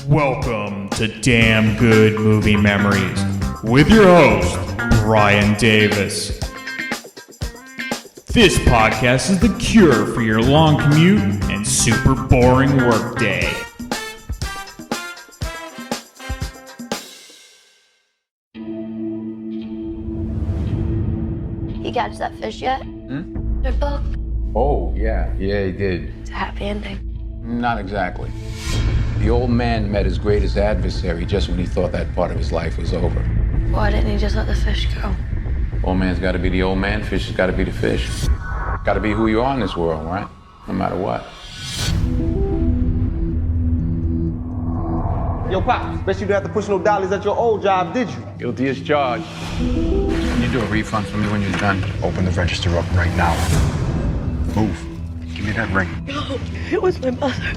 Welcome to Damn Good Movie Memories with your host, Brian Davis. This podcast is the cure for your long commute and super boring workday. You catch that fish yet? Their book. Oh, yeah, he did. It's a happy ending. Not exactly. The old man met his greatest adversary just when he thought that part of his life was over. Why didn't he just let the fish go? Old man's gotta be the old man, fish has gotta be the fish. Gotta be who you are in this world, right? No matter what. Yo, Pops, bet you didn't have to push no dollies at your old job, did you? Guilty as charged. Can you do a refund for me when you're done? Open the register up right now. Move. Give me that ring. No, it was my mother.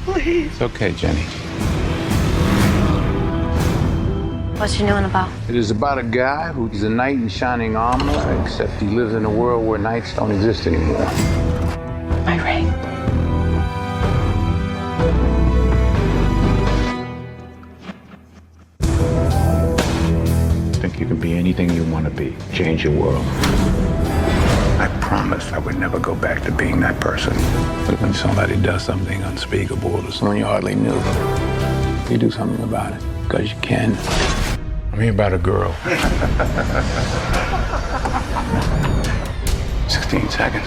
Please. It's okay, Jenny. What's she doing about? It is about a guy who's a knight in shining armor, except he lives in a world where knights don't exist anymore. My ring. Think you can be anything you want to be. Change your world. I promised I would never go back to being that person. But when somebody does something unspeakable to someone you hardly knew, you do something about it, because you can. I'm here about a girl. 16 seconds.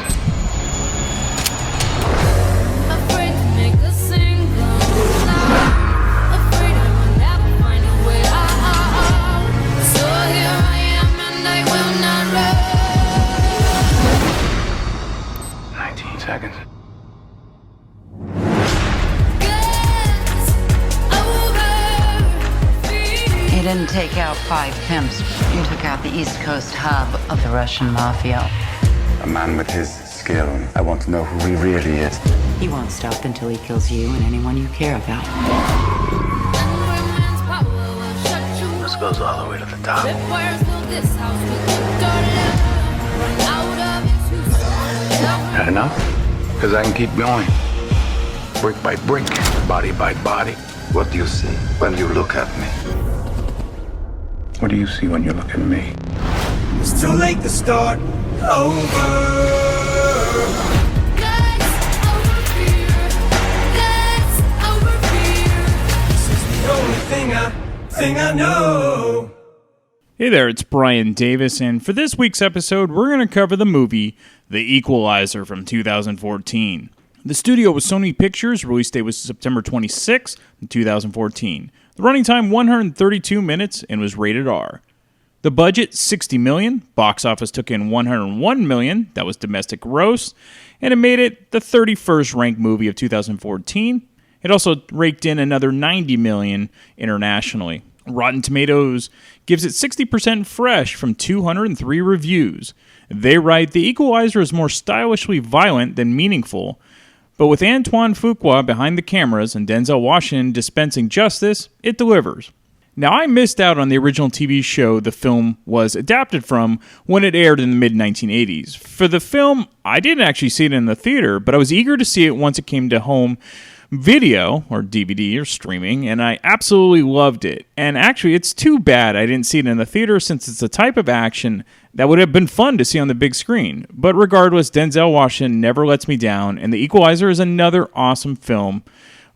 Afraid to make a single stop. Afraid I will never find a way out. So here I am and I will not run. 19 seconds. You didn't take out 5 pimps. You took out the East Coast hub of the Russian mafia. A man with his skill. I want to know who he really is. He won't stop until he kills you and anyone you care about. This goes all the way to the top. Had enough? Because I can keep going. Brick by brick, body by body. What do you see when you look at me? What do you see when you look at me? It's too late to start over. This is the only thing I know. Hey there, it's Brian Davis, and for this week's episode, we're going to cover the movie The Equalizer from 2014. The studio was Sony Pictures, release date was September 26, 2014. The running time, 132 minutes, and was rated R. The budget, $60 million. Box office took in $101 million. That was domestic gross. And it made it the 31st ranked movie of 2014. It also raked in another $90 million internationally. Rotten Tomatoes gives it 60% fresh from 203 reviews. They write, The Equalizer is more stylishly violent than meaningful. But with Antoine Fuqua behind the cameras and Denzel Washington dispensing justice, it delivers. Now, I missed out on the original TV show the film was adapted from when it aired in the mid-1980s. For the film, I didn't actually see it in the theater, but I was eager to see it once it came to home video, or DVD, or streaming, and I absolutely loved it. And actually, it's too bad I didn't see it in the theater since it's a type of action that would have been fun to see on the big screen. But regardless, Denzel Washington never lets me down, and The Equalizer is another awesome film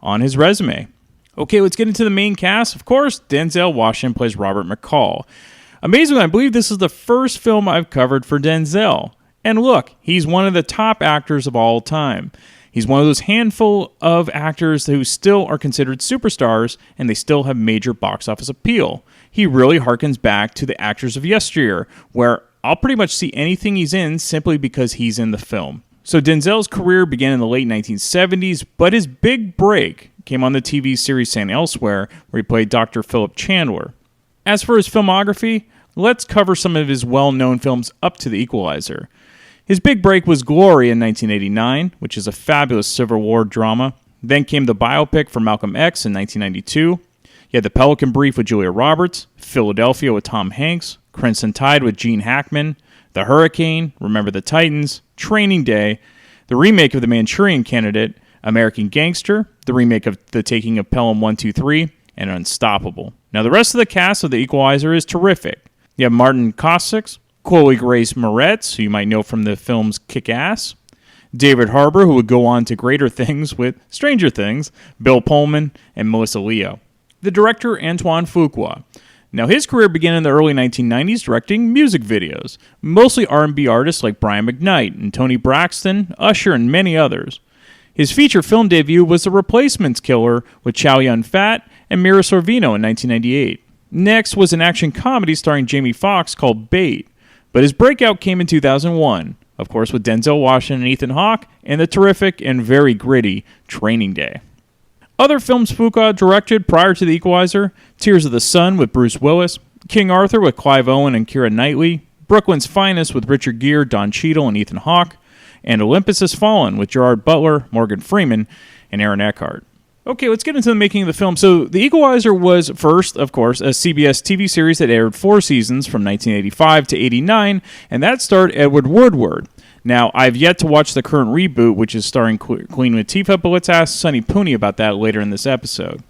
on his resume. Okay, let's get into the main cast. Of course, Denzel Washington plays Robert McCall. Amazingly, I believe this is the first film I've covered for Denzel. And look, he's one of the top actors of all time. He's one of those handful of actors who still are considered superstars, and they still have major box office appeal. He really harkens back to the actors of yesteryear, where I'll pretty much see anything he's in simply because he's in the film. So Denzel's career began in the late 1970s, but his big break came on the TV series St. Elsewhere, where he played Dr. Philip Chandler. As for his filmography, let's cover some of his well-known films up to The Equalizer. His big break was Glory in 1989, which is a fabulous Civil War drama. Then came the biopic for Malcolm X in 1992. You had The Pelican Brief with Julia Roberts, Philadelphia with Tom Hanks, Crimson Tide with Gene Hackman, The Hurricane, Remember the Titans, Training Day, the remake of The Manchurian Candidate, American Gangster, the remake of The Taking of Pelham 1, 2, 3, and Unstoppable. Now, the rest of the cast of The Equalizer is terrific. You have Marton Csokas, Chloe Grace Moretz, who you might know from the films Kick-Ass, David Harbour, who would go on to greater things with Stranger Things, Bill Pullman, and Melissa Leo. The director, Antoine Fuqua. Now, his career began in the early 1990s directing music videos, mostly R&B artists like Brian McKnight and Tony Braxton, Usher, and many others. His feature film debut was The Replacements Killer with Chow Yun-Fat and Mira Sorvino in 1998. Next was an action comedy starring Jamie Foxx called Bait, but his breakout came in 2001, of course with Denzel Washington and Ethan Hawke, and the terrific and very gritty Training Day. Other films Fuqua directed prior to The Equalizer: Tears of the Sun with Bruce Willis, King Arthur with Clive Owen and Keira Knightley, Brooklyn's Finest with Richard Gere, Don Cheadle, and Ethan Hawke, and Olympus Has Fallen with Gerard Butler, Morgan Freeman, and Aaron Eckhart. Okay, let's get into the making of the film. So, The Equalizer was first, of course, a CBS TV series that aired 4 seasons from 1985 to 89, and that starred Edward Woodward. Now, I've yet to watch the current reboot, which is starring Queen Latifah, but let's ask Sonny Pooney about that later in this episode.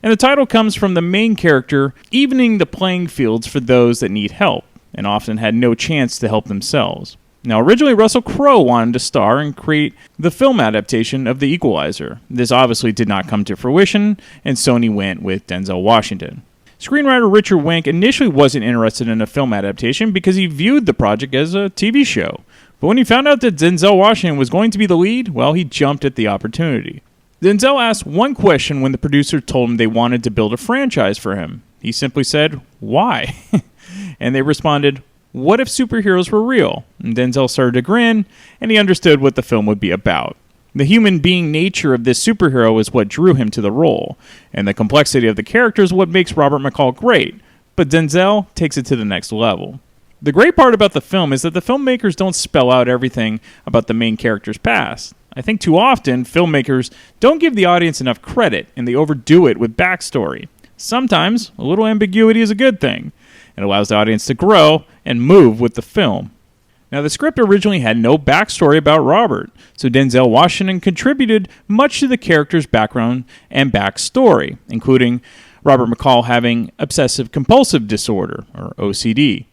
And the title comes from the main character evening the playing fields for those that need help, and often had no chance to help themselves. Now, originally, Russell Crowe wanted to star and create the film adaptation of The Equalizer. This obviously did not come to fruition, and Sony went with Denzel Washington. Screenwriter Richard Wenk initially wasn't interested in a film adaptation because he viewed the project as a TV show. But when he found out that Denzel Washington was going to be the lead, well, he jumped at the opportunity. Denzel asked one question when the producer told him they wanted to build a franchise for him. He simply said, "Why?" And they responded, "What if superheroes were real?" And Denzel started to grin, and he understood what the film would be about. The human being nature of this superhero is what drew him to the role, and the complexity of the character is what makes Robert McCall great, but Denzel takes it to the next level. The great part about the film is that the filmmakers don't spell out everything about the main character's past. I think too often, filmmakers don't give the audience enough credit, and they overdo it with backstory. Sometimes, a little ambiguity is a good thing. It allows the audience to grow and move with the film. Now, the script originally had no backstory about Robert, so Denzel Washington contributed much to the character's background and backstory, including Robert McCall having obsessive-compulsive disorder, or OCD.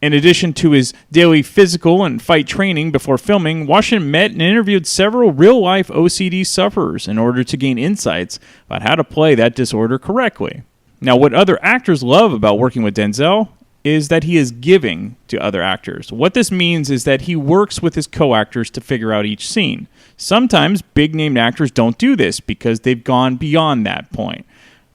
In addition to his daily physical and fight training before filming, Washington met and interviewed several real-life OCD sufferers in order to gain insights about how to play that disorder correctly. Now, what other actors love about working with Denzel is that he is giving to other actors. What this means is that he works with his co-actors to figure out each scene. Sometimes big-named actors don't do this because they've gone beyond that point.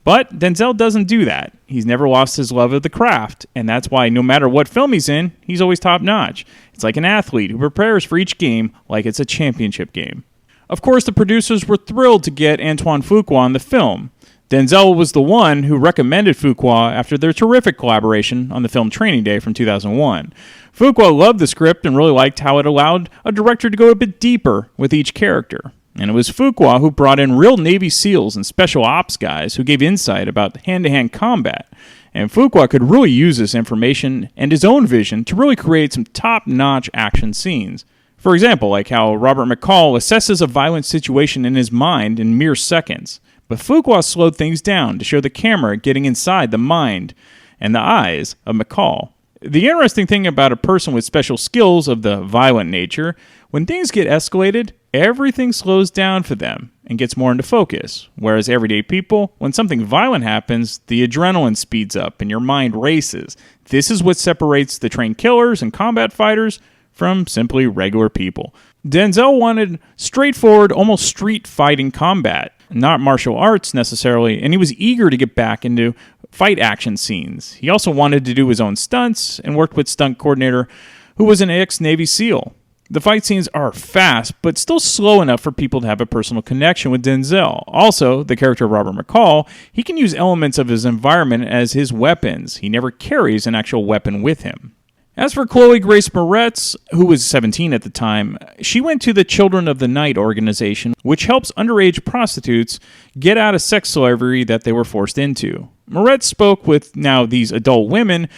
But Denzel doesn't do that. He's never lost his love of the craft, and that's why no matter what film he's in, he's always top-notch. It's like an athlete who prepares for each game like it's a championship game. Of course, the producers were thrilled to get Antoine Fuqua on the film. Denzel was the one who recommended Fuqua after their terrific collaboration on the film Training Day from 2001. Fuqua loved the script and really liked how it allowed a director to go a bit deeper with each character. And it was Fuqua who brought in real Navy SEALs and special ops guys who gave insight about hand-to-hand combat. And Fuqua could really use this information and his own vision to really create some top-notch action scenes. For example, like how Robert McCall assesses a violent situation in his mind in mere seconds. But Fuqua slowed things down to show the camera getting inside the mind and the eyes of McCall. The interesting thing about a person with special skills of the violent nature, when things get escalated, everything slows down for them and gets more into focus. Whereas everyday people, when something violent happens, the adrenaline speeds up and your mind races. This is what separates the trained killers and combat fighters from simply regular people. Denzel wanted straightforward, almost street fighting combat, not martial arts necessarily, and he was eager to get back into fight action scenes. He also wanted to do his own stunts and worked with stunt coordinator who was an ex-Navy SEAL. The fight scenes are fast, but still slow enough for people to have a personal connection with Denzel. Also, the character of Robert McCall, he can use elements of his environment as his weapons. He never carries an actual weapon with him. As for Chloe Grace Moretz, who was 17 at the time, she went to the Children of the Night organization, which helps underage prostitutes get out of sex slavery that they were forced into. Moretz spoke with now these adult women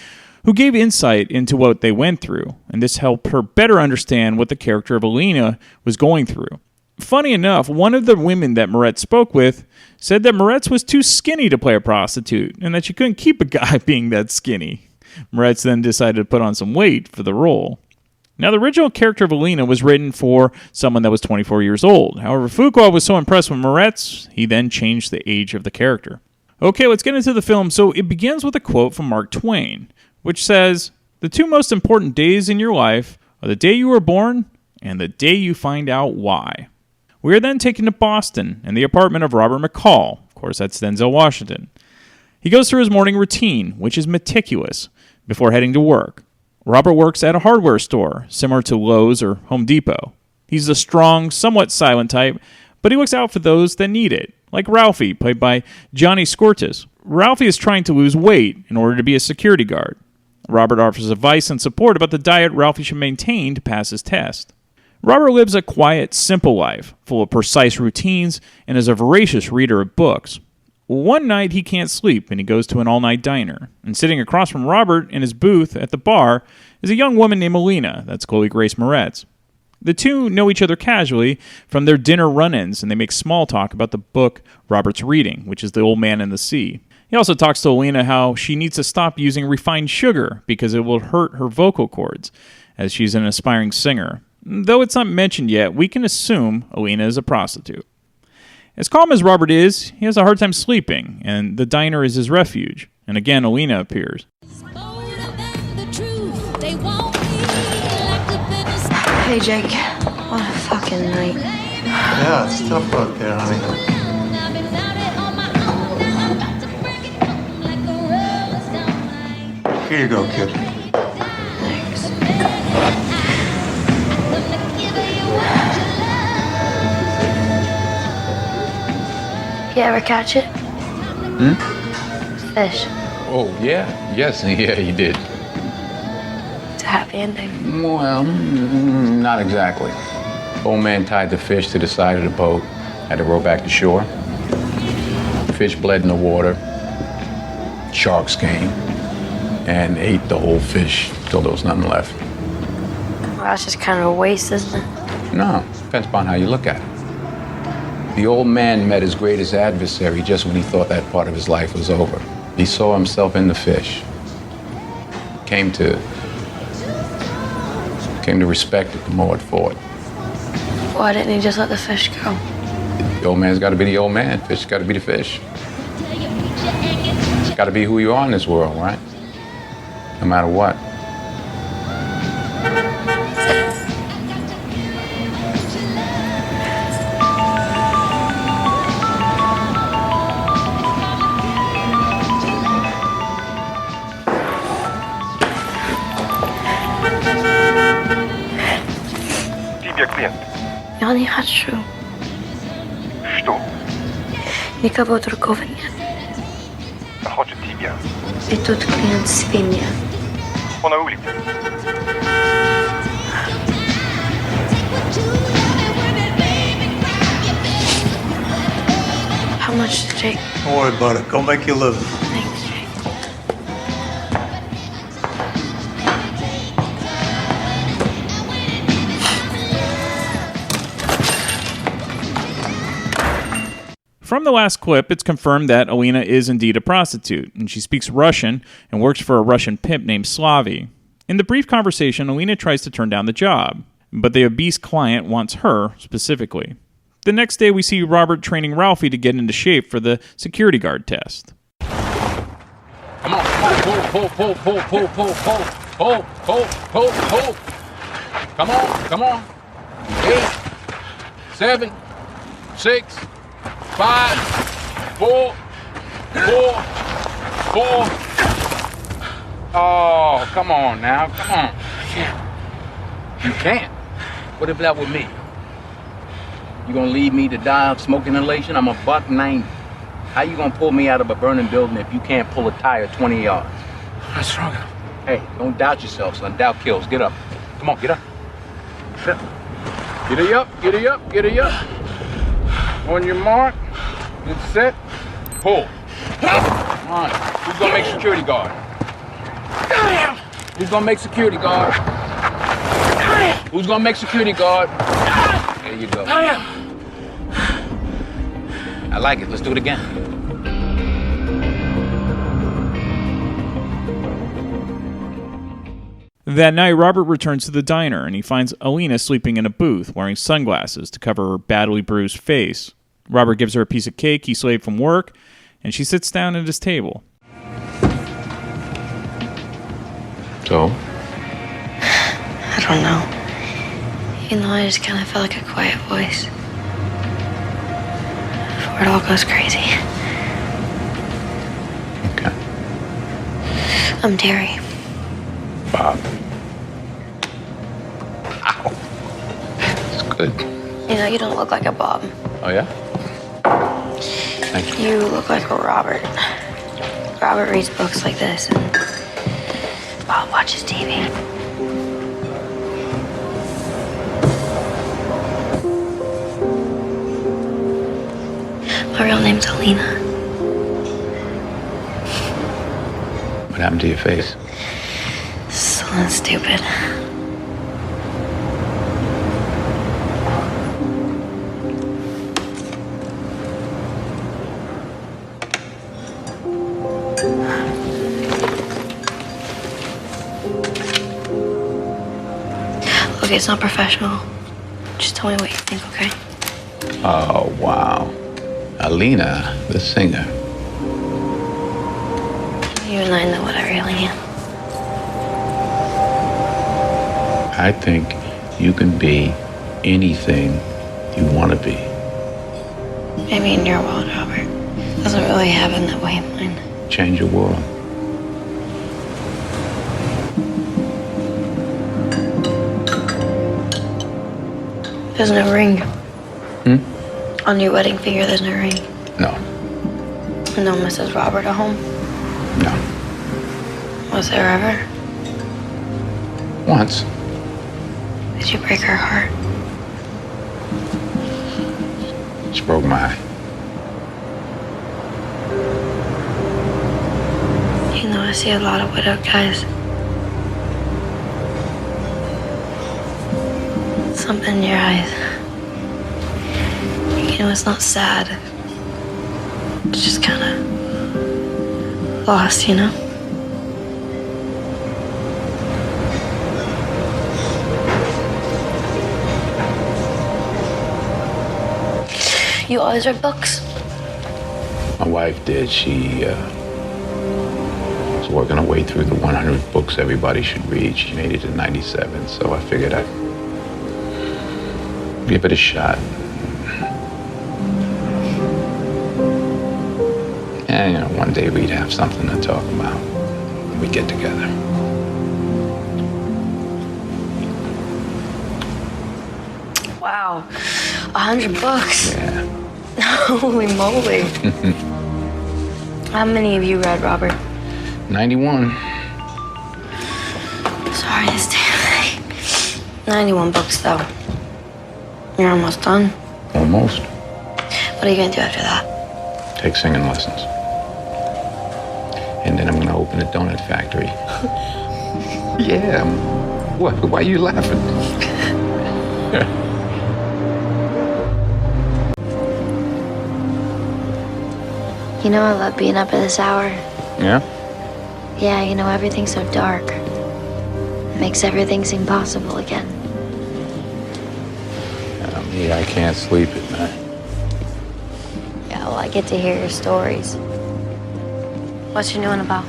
who gave insight into what they went through, and this helped her better understand what the character of Alina was going through. Funny enough, one of the women that Moretz spoke with said that Moretz was too skinny to play a prostitute and that she couldn't keep a guy being that skinny. Moretz then decided to put on some weight for the role. Now, the original character of Alina was written for someone that was 24 years old. However, Fuqua was so impressed with Moretz, he then changed the age of the character. Okay, let's get into the film. So it begins with a quote from Mark Twain, which says, "The two most important days in your life are the day you were born and the day you find out why." We are then taken to Boston and the apartment of Robert McCall. Of course, that's Denzel Washington. He goes through his morning routine, which is meticulous, before heading to work. Robert works at a hardware store, similar to Lowe's or Home Depot. He's a strong, somewhat silent type, but he looks out for those that need it, like Ralphie, played by Johnny Scortis. Ralphie is trying to lose weight in order to be a security guard. Robert offers advice and support about the diet Ralphie should maintain to pass his test. Robert lives a quiet, simple life, full of precise routines, and is a voracious reader of books. One night he can't sleep, and he goes to an all-night diner. And sitting across from Robert in his booth at the bar is a young woman named Alina, that's Chloe Grace Moretz. The two know each other casually from their dinner run-ins, and they make small talk about the book Robert's reading, which is The Old Man and the Sea. He also talks to Alina how she needs to stop using refined sugar because it will hurt her vocal cords, as she's an aspiring singer. Though it's not mentioned yet, we can assume Alina is a prostitute. As calm as Robert is, he has a hard time sleeping, and the diner is his refuge. And again, Alina appears. Hey, Jake. What a fucking night. Yeah, it's tough out there, honey. Here you go, kid. Thanks. You ever catch it? Fish. Oh, yeah. Yes, yeah, you did. It's a happy ending. Well, not exactly. Old man tied the fish to the side of the boat, had to row back to shore. Fish bled in the water. Sharks came and ate the whole fish till there was nothing left. Well, that's just kind of a waste, isn't it? No, depends upon how you look at it. The old man met his greatest adversary just when he thought that part of his life was over. He saw himself in the fish. Came to respect it the more it fought. Why didn't he just let the fish go? The old man's got to be the old man. Fish got to be the fish. Got to be who you are in this world, right? No matter what. Ja nie patrzył. Что? Nikogo drugiego nie. Хочет тебя. I тут klient świnia. Он на улице. How much to take? Don't worry about it. Go make your living. Thanks, Jake. From the last clip, it's confirmed that Alina is indeed a prostitute, and she speaks Russian and works for a Russian pimp named Slavy. In the brief conversation, Alina tries to turn down the job, but the obese client wants her specifically. The next day, we see Robert training Ralphie to get into shape for the security guard test. Come on, pull. Come on. 8, 7, 6, 5, 4. Oh, come on now, come on. You can't. What if that were me? You gonna leave me to die of smoke inhalation? I'm a $1.90. How you gonna pull me out of a burning building if you can't pull a tire 20 yards? What's wrong? Hey, don't doubt yourself, son. Doubt kills. Get up. Come on, get up. Get up. On your mark, get set, pull. Come on. Who's gonna make security guard? Who's gonna make security guard? Who's gonna make security guard? There you go. I like it. Let's do it again. That night, Robert returns to the diner, and he finds Alina sleeping in a booth, wearing sunglasses to cover her badly bruised face. Robert gives her a piece of cake he slaved from work, and she sits down at his table. So? I don't know. You know, I just kind of felt like a quiet voice. Before it all goes crazy. Okay. I'm Terry. Bob. Ow. It's good. You know, you don't look like a Bob. Oh, yeah? Thank you. You look like a Robert. Robert reads books like this, and Bob watches TV. My real name's Alina. What happened to your face? Something stupid. Look, it's not professional. Just tell me what you think, okay? Oh, wow. Alina, the singer. You and I know what I really am. I think you can be anything you want to be. Maybe in your world, Robert. It doesn't really happen that way in mine. Change your world. There's no ring. On your wedding finger, there's no ring. No. No Mrs. Robert at home? No. Was there ever? Once. Did you break her heart? She broke my eye. You know, I see a lot of widowed guys. Something in your eyes. You know, it's not sad. It's just kind of lost, you know? You always read books? My wife did. She was working her way through the 100 books everybody should read. She made it to 97, so I figured I'd give it a shot. And, you know, one day we'd have something to talk about. We'd get together. Wow, 100 books. Yeah. Holy moly. How many have you read, Robert? 91. Sorry, this damn thing. 91 books, though. You're almost done. Almost. What are you gonna do after that? Take singing lessons. And then I'm gonna open a donut factory. Yeah. What? Why are you laughing? You know, I love being up at this hour. Yeah? Yeah, you know, everything's so dark. It makes everything seem possible again. Me, I can't sleep at night. Yeah, well, I get to hear your stories. What's your new one about?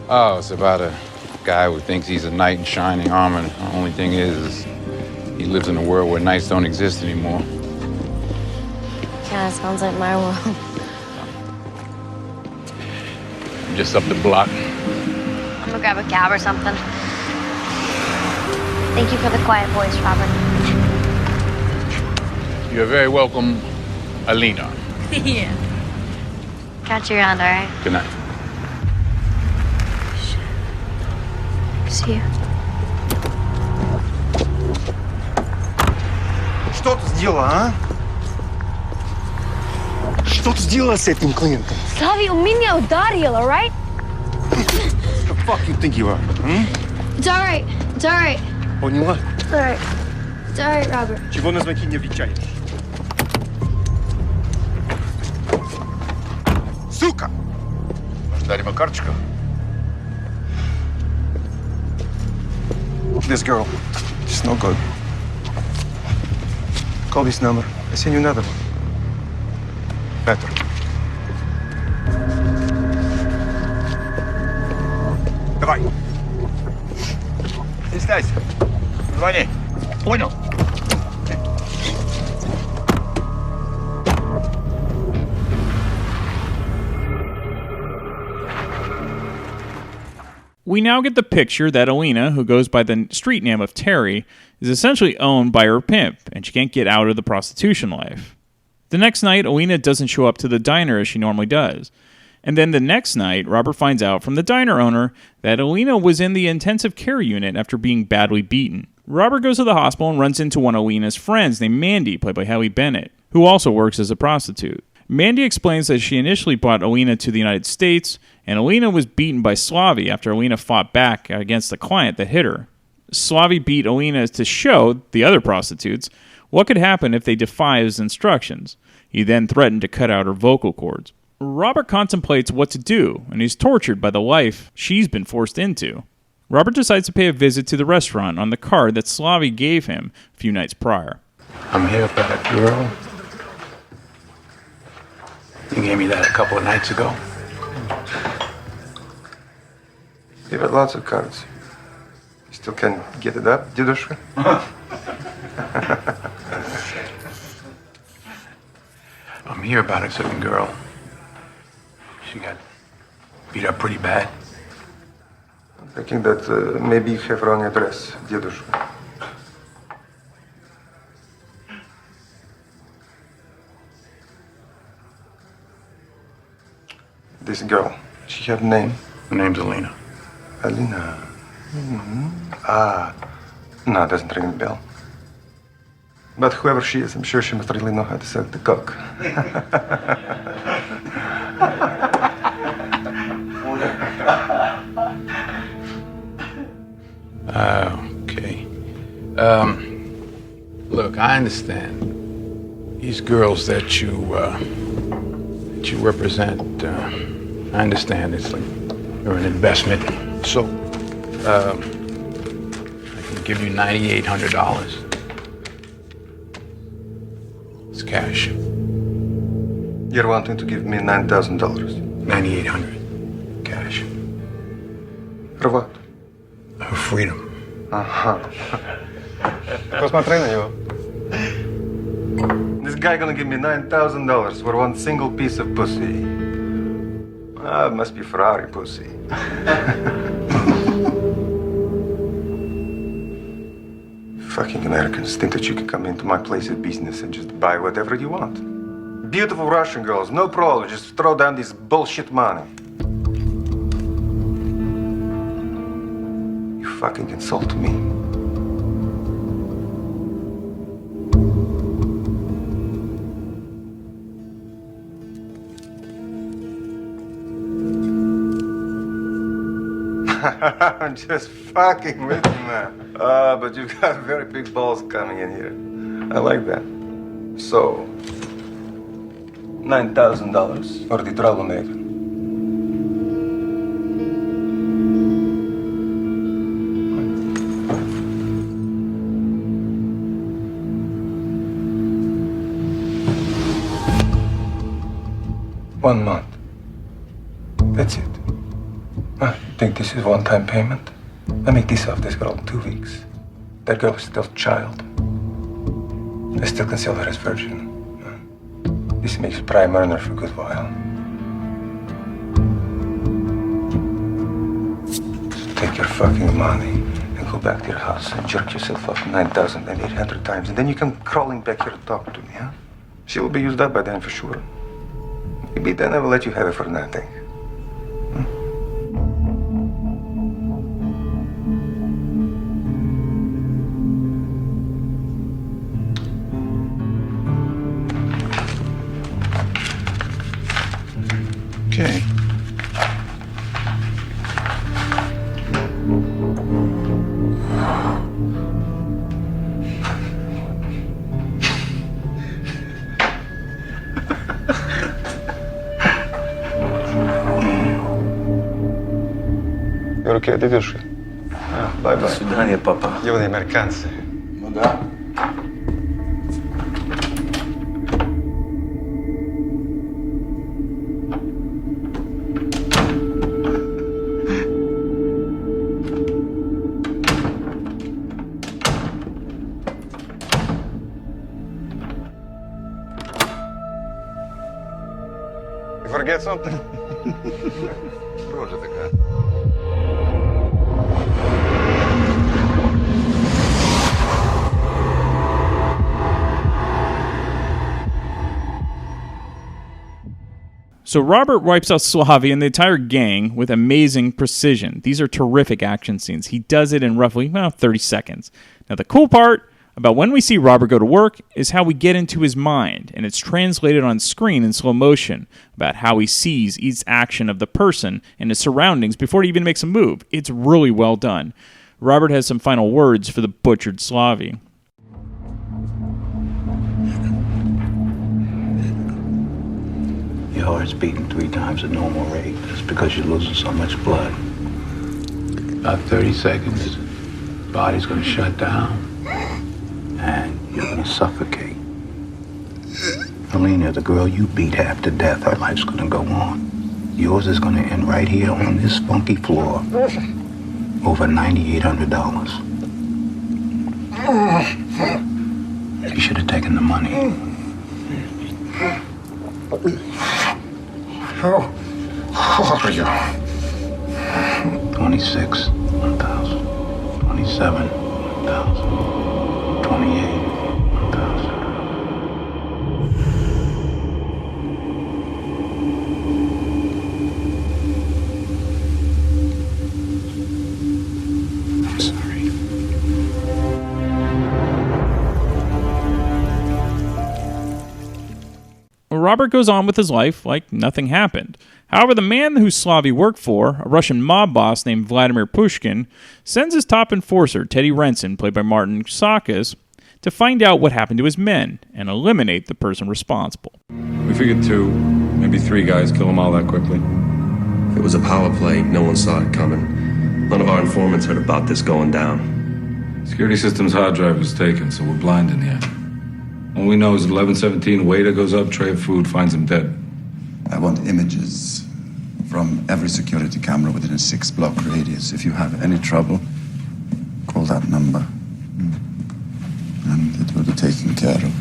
Oh, it's about a guy who thinks he's a knight in shining armor. The only thing is he lives in a world where knights don't exist anymore. Kinda sounds like my world. I'm just up the block. I'm gonna grab a cab or something. Thank you for the quiet voice, Robert. You're very welcome, Alina. Yeah. Catch you around, all right? Good night. See you. Что ты сделала, а? Что ты сделала с этим клиентом? Slavi, он меня ударил, all right? The fuck you think you are? It's all right. It's all right. Поняла? It's all right. It's all right, Robert. Чего на звонки не отвечаешь? Дай ему карточку. This girl, she's no good. Call this number. I send you another one. Better. Давай. Не стайся. Звони. Понял? We now get the picture that Alina, who goes by the street name of Terry, is essentially owned by her pimp, and she can't get out of the prostitution life. The next night, Alina doesn't show up to the diner as she normally does. And then the next night, Robert finds out from the diner owner that Alina was in the intensive care unit after being badly beaten. Robert goes to the hospital and runs into one of Alina's friends named Mandy, played by Hallie Bennett, who also works as a prostitute. Mandy explains that she initially brought Alina to the United States, and Alina was beaten by Slavi after Alina fought back against the client that hit her. Slavi beat Alina to show the other prostitutes what could happen if they defy his instructions. He then threatened to cut out her vocal cords. Robert contemplates what to do, and he's tortured by the life she's been forced into. Robert decides to pay a visit to the restaurant on the card that Slavi gave him a few nights prior. I'm here for that girl. You gave me that a couple of nights ago. You've had lots of cards. You still can't get it up, Dedushka? I'm here about a certain girl. She got beat up pretty bad. I'm thinking that maybe you have wrong address, Dedushka. This girl, she have a name? Her name's Alina. Alina. Ah, no, it doesn't ring a bell. But whoever she is, I'm sure she must really know how to suck the cock. Okay. Look, I understand. These girls that you represent, I understand it's like you're an investment. So, I can give you $9,800. It's cash. You're wanting to give me $9,000. $9,800. Cash. For what? For freedom. Ага. Посмотри на него. This guy gonna give me $9,000 for one single piece of pussy. Ah, it must be Ferrari pussy. Fucking Americans think that you can come into my place of business and just buy whatever you want. Beautiful Russian girls, no problem. Just throw down this bullshit money. You fucking insult me. I'm just fucking with you, man. But you've got very big balls coming in here. I like that. So, $9,000 for the troublemaker. One month. That's it. I think this is one-time payment. I make this off this girl in 2 weeks. That girl is still a child. I still can sell her as virgin. This makes prime earner for a good while. So take your fucking money and go back to your house and jerk yourself off 9,800 times, and then you come crawling back here to talk to me, huh? She will be used up by then for sure. Maybe then I will let you have it for nothing. Okay. руки до верши. Бай-бай. До свидания, папа. Юные американцы. Ну да. You forget something? Тоже такая. So Robert wipes out Slavi and the entire gang with amazing precision. These are terrific action scenes. He does it in roughly 30 seconds. Now the cool part about when we see Robert go to work is how we get into his mind, and it's translated on screen in slow motion about how he sees each action of the person and his surroundings before he even makes a move. It's really well done. Robert has some final words for the butchered Slavi. Your heart's beating 3 times the normal rate. That's because you're losing so much blood. About 30 seconds, body's gonna shut down, and you're gonna suffocate. Helena, the girl you beat half to death, her life's gonna go on. Yours is gonna end right here on this funky floor. Over $9,800. You should have taken the money. How are you? 26, 1,000. 27, 1,000. 28, 1,000. I'm sorry. Robert goes on with his life like nothing happened. However, the man who Slavi worked for, a Russian mob boss named Vladimir Pushkin, sends his top enforcer, Teddy Renson, played by Marton Csokas, to find out what happened to his men and eliminate the person responsible. We figured 2, maybe 3 guys kill them all that quickly. It was a power play. No one saw it coming. None of our informants heard about this going down. Security system's hard drive was taken, so we're blind in here. All we know is 1117, waiter goes up, tray of food, finds him dead. I want images from every security camera within a 6-block radius. If you have any trouble, call that number. And it will be taken care of.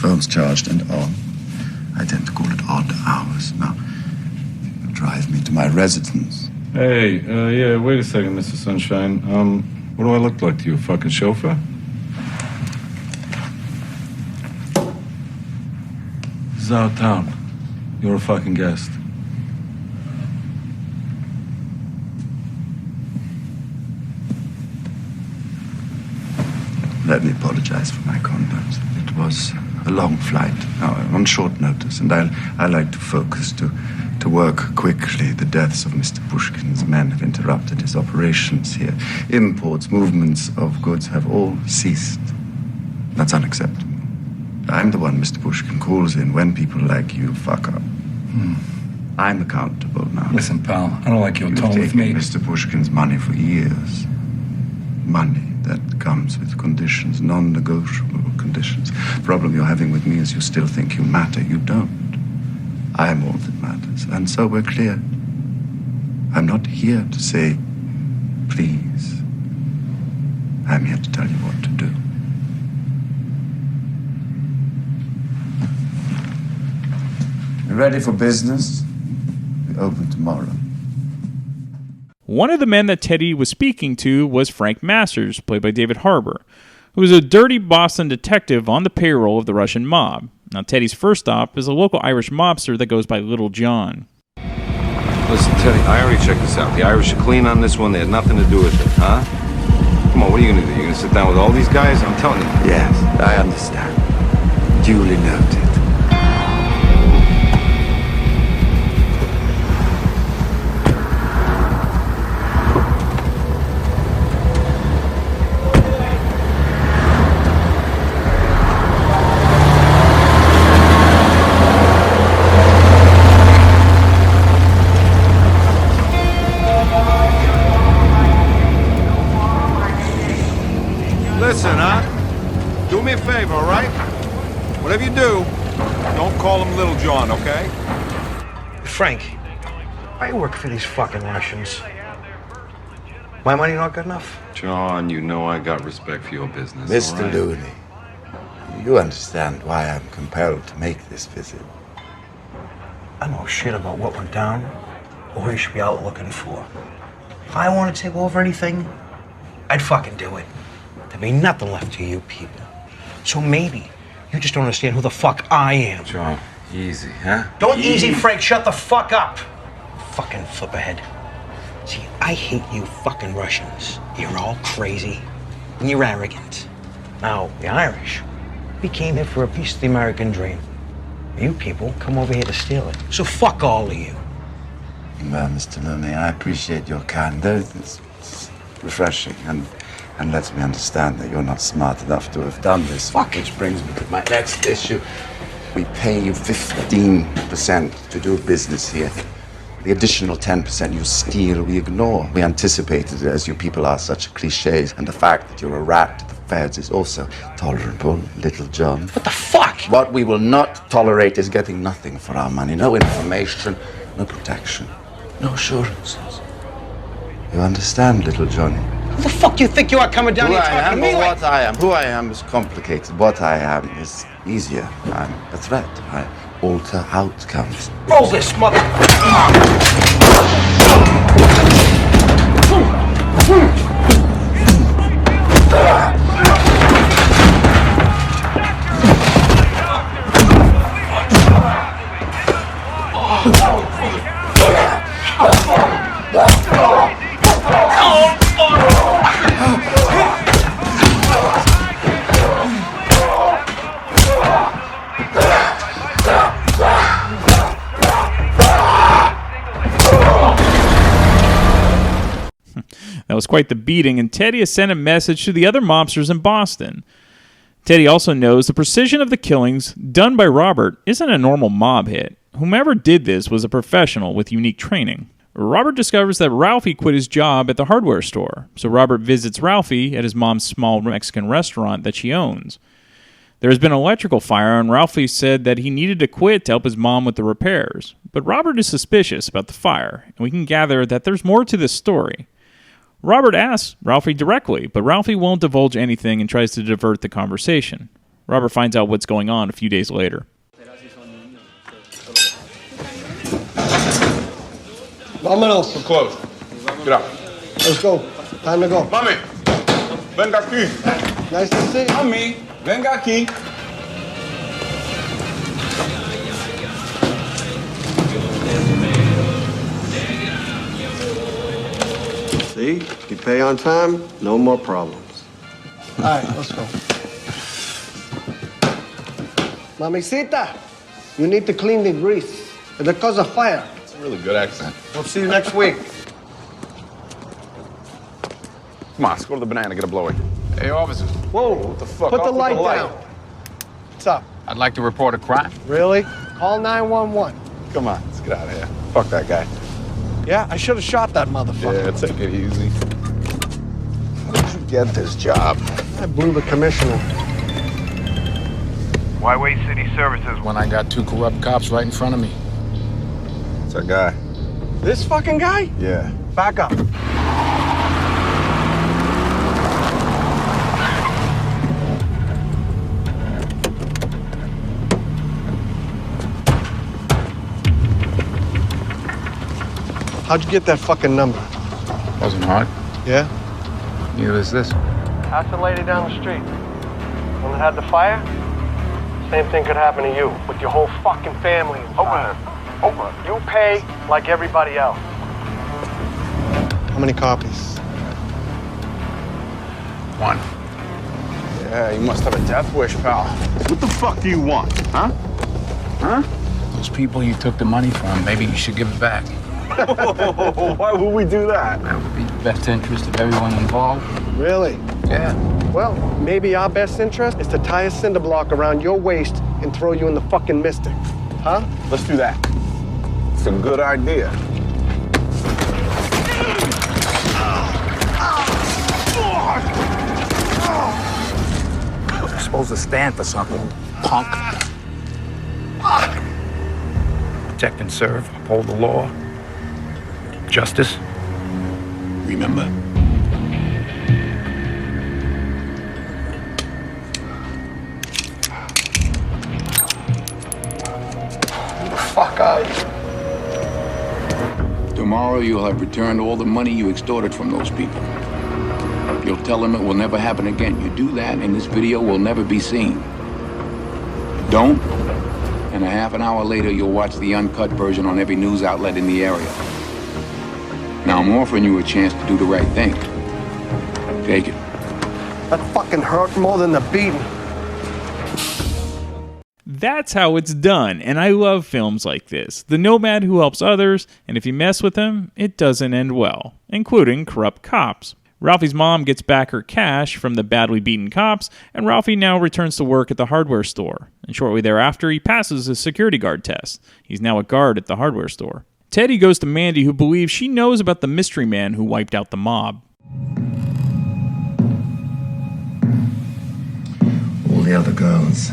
Phones charged and on. I tend to call it odd hours. Now, if you drive me to my residence. Hey, yeah, wait a second, Mr. Sunshine. What do I look like to you, a fucking chauffeur? This is out of town. You're a fucking guest. Let me apologize for my conduct. It was a long flight, now on short notice, and I like to focus, to work quickly. The deaths of Mr. Pushkin's men have interrupted his operations here. Imports, movements of goods have all ceased. That's unacceptable. I'm the one Mr. Pushkin calls in when people like you fuck up. I'm accountable now. Listen, pal, I don't like your tone with me. You've taken Mr. Pushkin's money for years. Money that comes with conditions, non-negotiable conditions. The problem you're having with me is you still think you matter. You don't. I am all that matters. And so we're clear. I'm not here to say, please. I'm here to tell you what to do. You ready for business? We open tomorrow. One of the men that Teddy was speaking to was Frank Masters, played by David Harbour, who was a dirty Boston detective on the payroll of the Russian mob. Now, Teddy's first stop is a local Irish mobster that goes by Little John. Listen, Teddy, I already checked this out. The Irish are clean on this one. They had nothing to do with it, huh? Come on, what are you going to do? You're going to sit down with all these guys? I'm telling you. Yes, I understand. Duly noted. call him Little John, okay? Frank, why you work for these fucking Russians? My money not good enough? John, you know I got respect for your business. Mr. all right? Looney, you understand why I'm compelled to make this visit. I know shit about what went down or who you should be out looking for. If I want to take over anything, I'd fucking do it. There'd be nothing left to you people. So maybe you just don't understand who the fuck I am. John, easy, huh? Don't easy, Frank. Shut the fuck up. Fucking flipperhead. See, I hate you fucking Russians. You're all crazy and you're arrogant. Now, the Irish, we came here for a piece of the American dream. You people come over here to steal it. So fuck all of you. Well, Mr. Looney, I appreciate your candor. It's refreshing and lets me understand that you're not smart enough to have done this. Fuck. Which brings me to my next issue. We pay you 15% to do business here. The additional 10% you steal, we ignore. We anticipated it, as you people are such cliches, and the fact that you're a rat to the feds is also tolerable, Little John. What the fuck? What we will not tolerate is getting nothing for our money. No information, no protection, no assurances. You understand, Little Johnny? Who the fuck do you think you are coming down Who here I talking am, to me or like? what I am. Who I am is complicated. What I am is easier. I'm a threat. I alter outcomes. Roll this, mother... That was quite the beating, and Teddy has sent a message to the other mobsters in Boston. Teddy also knows the precision of the killings done by Robert isn't a normal mob hit. Whomever did this was a professional with unique training. Robert discovers that Ralphie quit his job at the hardware store, so Robert visits Ralphie at his mom's small Mexican restaurant that she owns. There has been an electrical fire, and Ralphie said that he needed to quit to help his mom with the repairs. But Robert is suspicious about the fire, and we can gather that there's more to this story. Robert asks Ralphie directly, but Ralphie won't divulge anything and tries to divert the conversation. Robert finds out what's going on a few days later. Vámonos. We're closed. Get out. Let's go. Time to go. Mami, venga aquí. Nice to see you. Mami, venga aquí. See? You pay on time, no more problems. All right, let's go. Mamacita, you need to clean the grease. It'll cause a fire. It's a really good accent. We'll see you next week. Come on, let's go to the banana, get a blowy. Hey, officers. Whoa, What the fuck? put Off the with light down. What's up? I'd like to report a crime. Really? Call 911. Come on, let's get out of here. Fuck that guy. Yeah, I should have shot that motherfucker. Yeah, take it easy. How did you get this job? I blew the commissioner. Why waste city services? When I got two corrupt cops right in front of me. It's our guy. This fucking guy? Yeah. Back up. How'd you get that fucking number? Wasn't hard. Yeah? Neither is this. Ask the lady down the street. When it had the fire, same thing could happen to you with your whole fucking family. Open. You pay like everybody else. How many copies? One. Yeah, you must have a death wish, pal. What the fuck do you want, huh? Huh? Those people you took the money from, maybe you should give it back. Why would we do that? That would be the best interest of everyone involved. Really? Yeah. Well, maybe our best interest is to tie a cinder block around your waist and throw you in the fucking Mystic. Huh? Let's do that. It's a good idea. You're supposed to stand for something, punk. protect and serve, uphold the law, justice. Remember? Fuck out. Tomorrow you'll have returned all the money you extorted from those people. You'll tell them it will never happen again. You do that and this video will never be seen. Don't, and a half an hour later you'll watch the uncut version on every news outlet in the area. Now I'm offering you a chance to do the right thing. Take it. That fucking hurt more than the beating. That's how it's done, and I love films like this. The nomad who helps others, and if you mess with him, it doesn't end well, including corrupt cops. Ralphie's mom gets back her cash from the badly beaten cops, and Ralphie now returns to work at the hardware store. And shortly thereafter, he passes his security guard test. He's now a guard at the hardware store. Teddy goes to Mandy, who believes she knows about the mystery man who wiped out the mob. All the other girls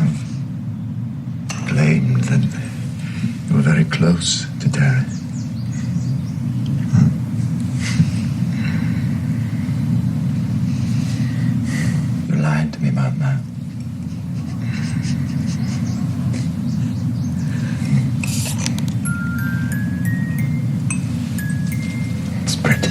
claimed that you were very close to Terry. You lied to me about that. It's pretty.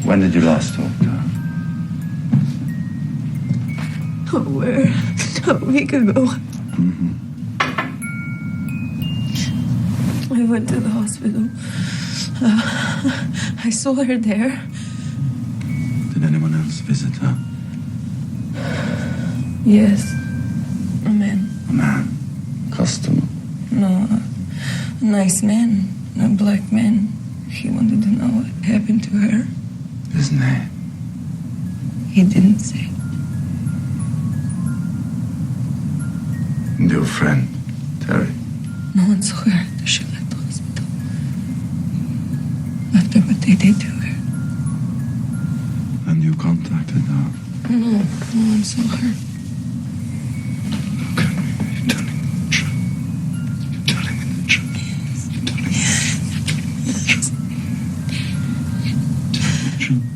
When did you last talk to her? Oh, where? A week ago. I went to the hospital. I saw her there. Did anyone else visit her? Yes. A man. A man? Customer? No, a nice man. A black man. He wanted to know what happened to her. His name? He didn't say. And your friend, Terry? No one saw her. She left the hospital. After what they did to her. And you contacted her? No one saw her.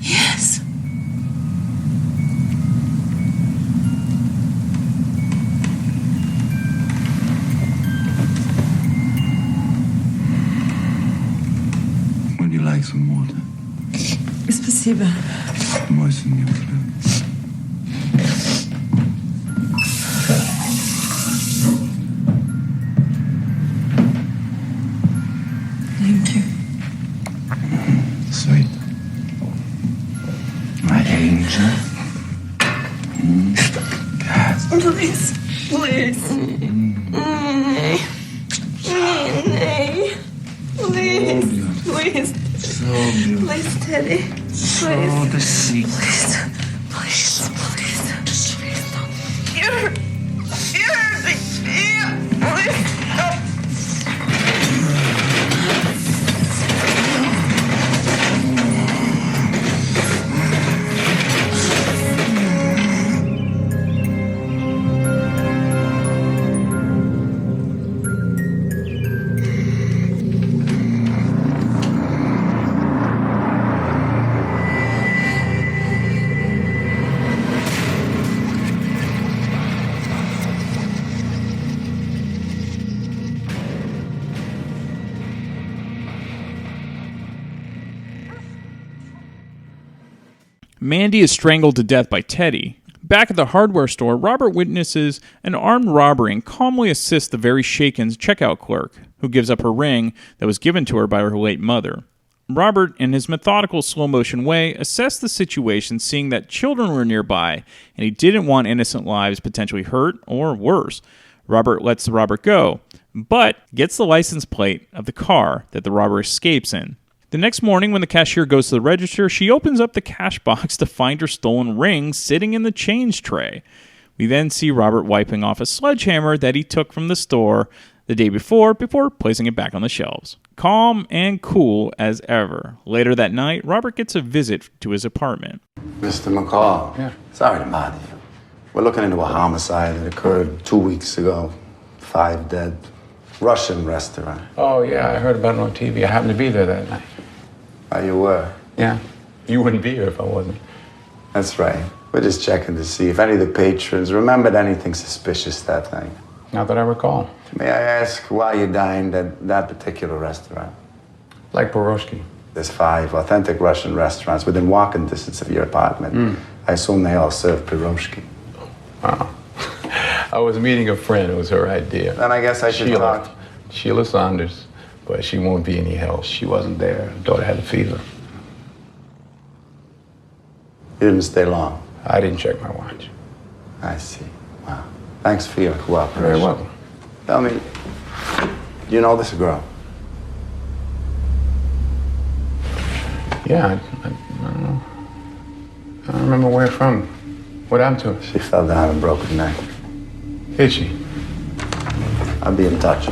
Yes. Would you like some water? Спасибо. Moisten your clothes. Thank you. Sweet. My angel. Yes. Please. Please. Nay. Please. Please. So beautiful. Please, Teddy. So Please. the secret. Please. Please. Please. You're me. Please. Mandy is strangled to death by Teddy. Back at the hardware store, Robert witnesses an armed robbery and calmly assists the very shaken checkout clerk, who gives up her ring that was given to her by her late mother. Robert, in his methodical slow-motion way, assessed the situation, seeing that children were nearby, and he didn't want innocent lives potentially hurt or worse. Robert lets the robber go, but gets the license plate of the car that the robber escapes in. The next morning, when the cashier goes to the register, she opens up the cash box to find her stolen ring sitting in the change tray. We then see Robert wiping off a sledgehammer that he took from the store the day before placing it back on the shelves. Calm and cool as ever. Later that night, Robert gets a visit to his apartment. Mr. McCall. Yeah. Sorry to bother you. We're looking into a homicide that occurred 2 weeks ago. 5 dead. Russian restaurant. Oh, yeah, I heard about it on TV. I happened to be there that night. Oh, you were? Yeah. You wouldn't be here if I wasn't. That's right. We're just checking to see if any of the patrons remembered anything suspicious that night. Not that I recall. May I ask why you dined at that particular restaurant? Like Borowski. There's 5 authentic Russian restaurants within walking distance of your apartment. I assume they all serve pirozhki. Wow. I was meeting a friend. It was her idea. Then I guess I should talk. Sheila Saunders. But she won't be any help. She wasn't there. Daughter had a fever. You didn't stay long. I didn't check my watch. I see. Wow. Thanks for your cooperation. Very welcome. Tell me, you know this girl? Yeah, I don't know. I don't remember where from. What happened to her? She fell down and broke her neck. Did she? I'll be in touch.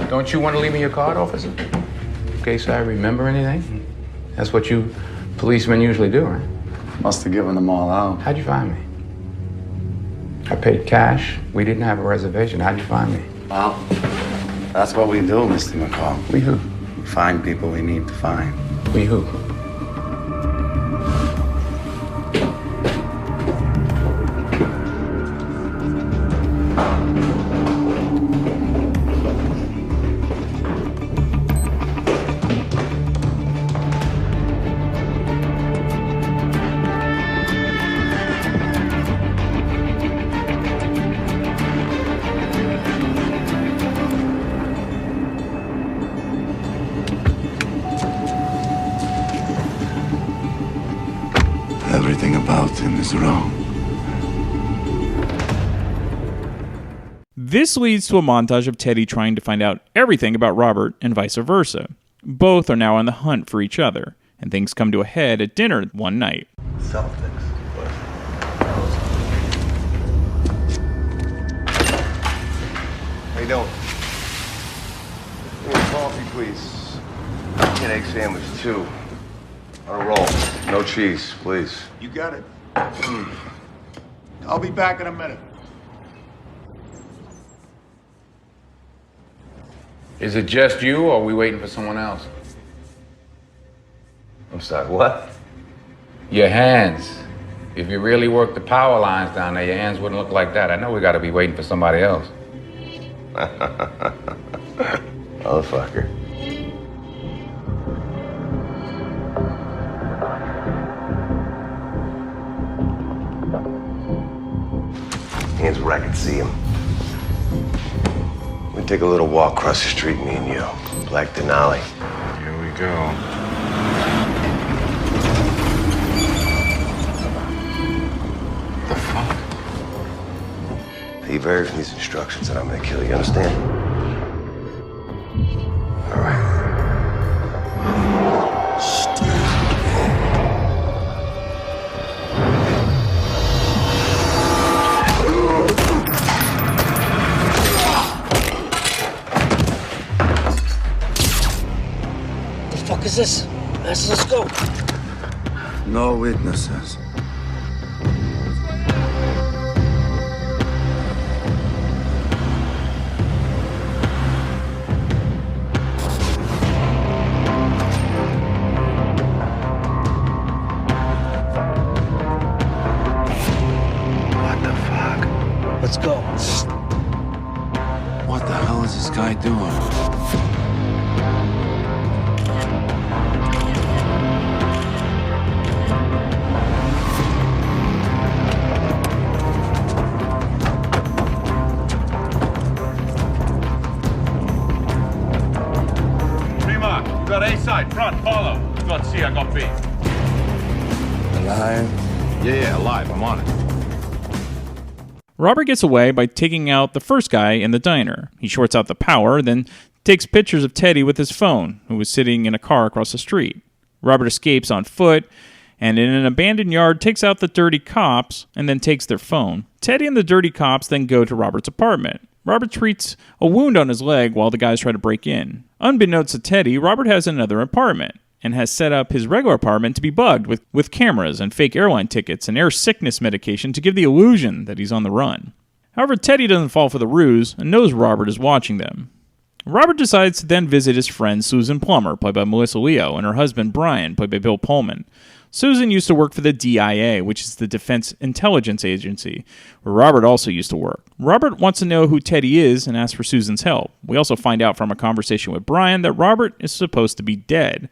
Don't you want to leave me your card, officer? In case I remember anything? That's what you policemen usually do, right? Must have given them all out. How'd you find me? I paid cash. We didn't have a reservation. How'd you find me? Well, that's what we do, Mr. McCall. We who? We find people we need to find. We who? Everything about him is wrong. This leads to a montage of Teddy trying to find out everything about Robert and vice versa. Both are now on the hunt for each other, and things come to a head at dinner one night. Celtics. How you doing? Give me a coffee, please. An egg sandwich, too. On a roll. No cheese, please. You got it. I'll be back in a minute. Is it just you, or are we waiting for someone else? I'm sorry, what? Your hands. If you really worked the power lines down there, your hands wouldn't look like that. I know we gotta be waiting for somebody else. Motherfucker. Hands where I can see him. We take a little walk across the street, me and you. Black Denali. Here we go. The fuck? You vary from these instructions and I'm gonna kill you, understand? All right. The fuck is this? Master scope. No witnesses. What the fuck? Let's go. What the hell is this guy doing? Prima, you got A side, front, follow. You got C, I got B. Alive? Yeah, alive. I'm on it. Robert gets away by taking out the first guy in the diner. He shorts out the power, then takes pictures of Teddy with his phone, who was sitting in a car across the street. Robert escapes on foot, and in an abandoned yard takes out the dirty cops and then takes their phone. Teddy and the dirty cops then go to Robert's apartment. Robert treats a wound on his leg while the guys try to break in. Unbeknownst to Teddy, Robert has another apartment and has set up his regular apartment to be bugged with cameras and fake airline tickets and air sickness medication to give the illusion that he's on the run. However, Teddy doesn't fall for the ruse and knows Robert is watching them. Robert decides to then visit his friend Susan Plummer, played by Melissa Leo, and her husband Brian, played by Bill Pullman. Susan used to work for the DIA, which is the Defense Intelligence Agency, where Robert also used to work. Robert wants to know who Teddy is and asks for Susan's help. We also find out from a conversation with Brian that Robert is supposed to be dead.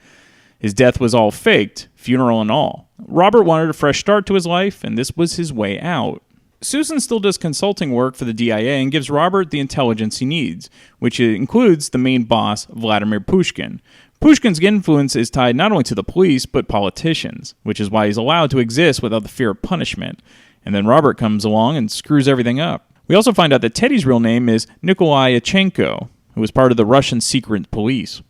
His death was all faked, funeral and all. Robert wanted a fresh start to his life, and this was his way out. Susan still does consulting work for the DIA and gives Robert the intelligence he needs, which includes the main boss, Vladimir Pushkin. Pushkin's influence is tied not only to the police, but politicians, which is why he's allowed to exist without the fear of punishment. And then Robert comes along and screws everything up. We also find out that Teddy's real name is Nikolai Yachenko, who was part of the Russian secret police.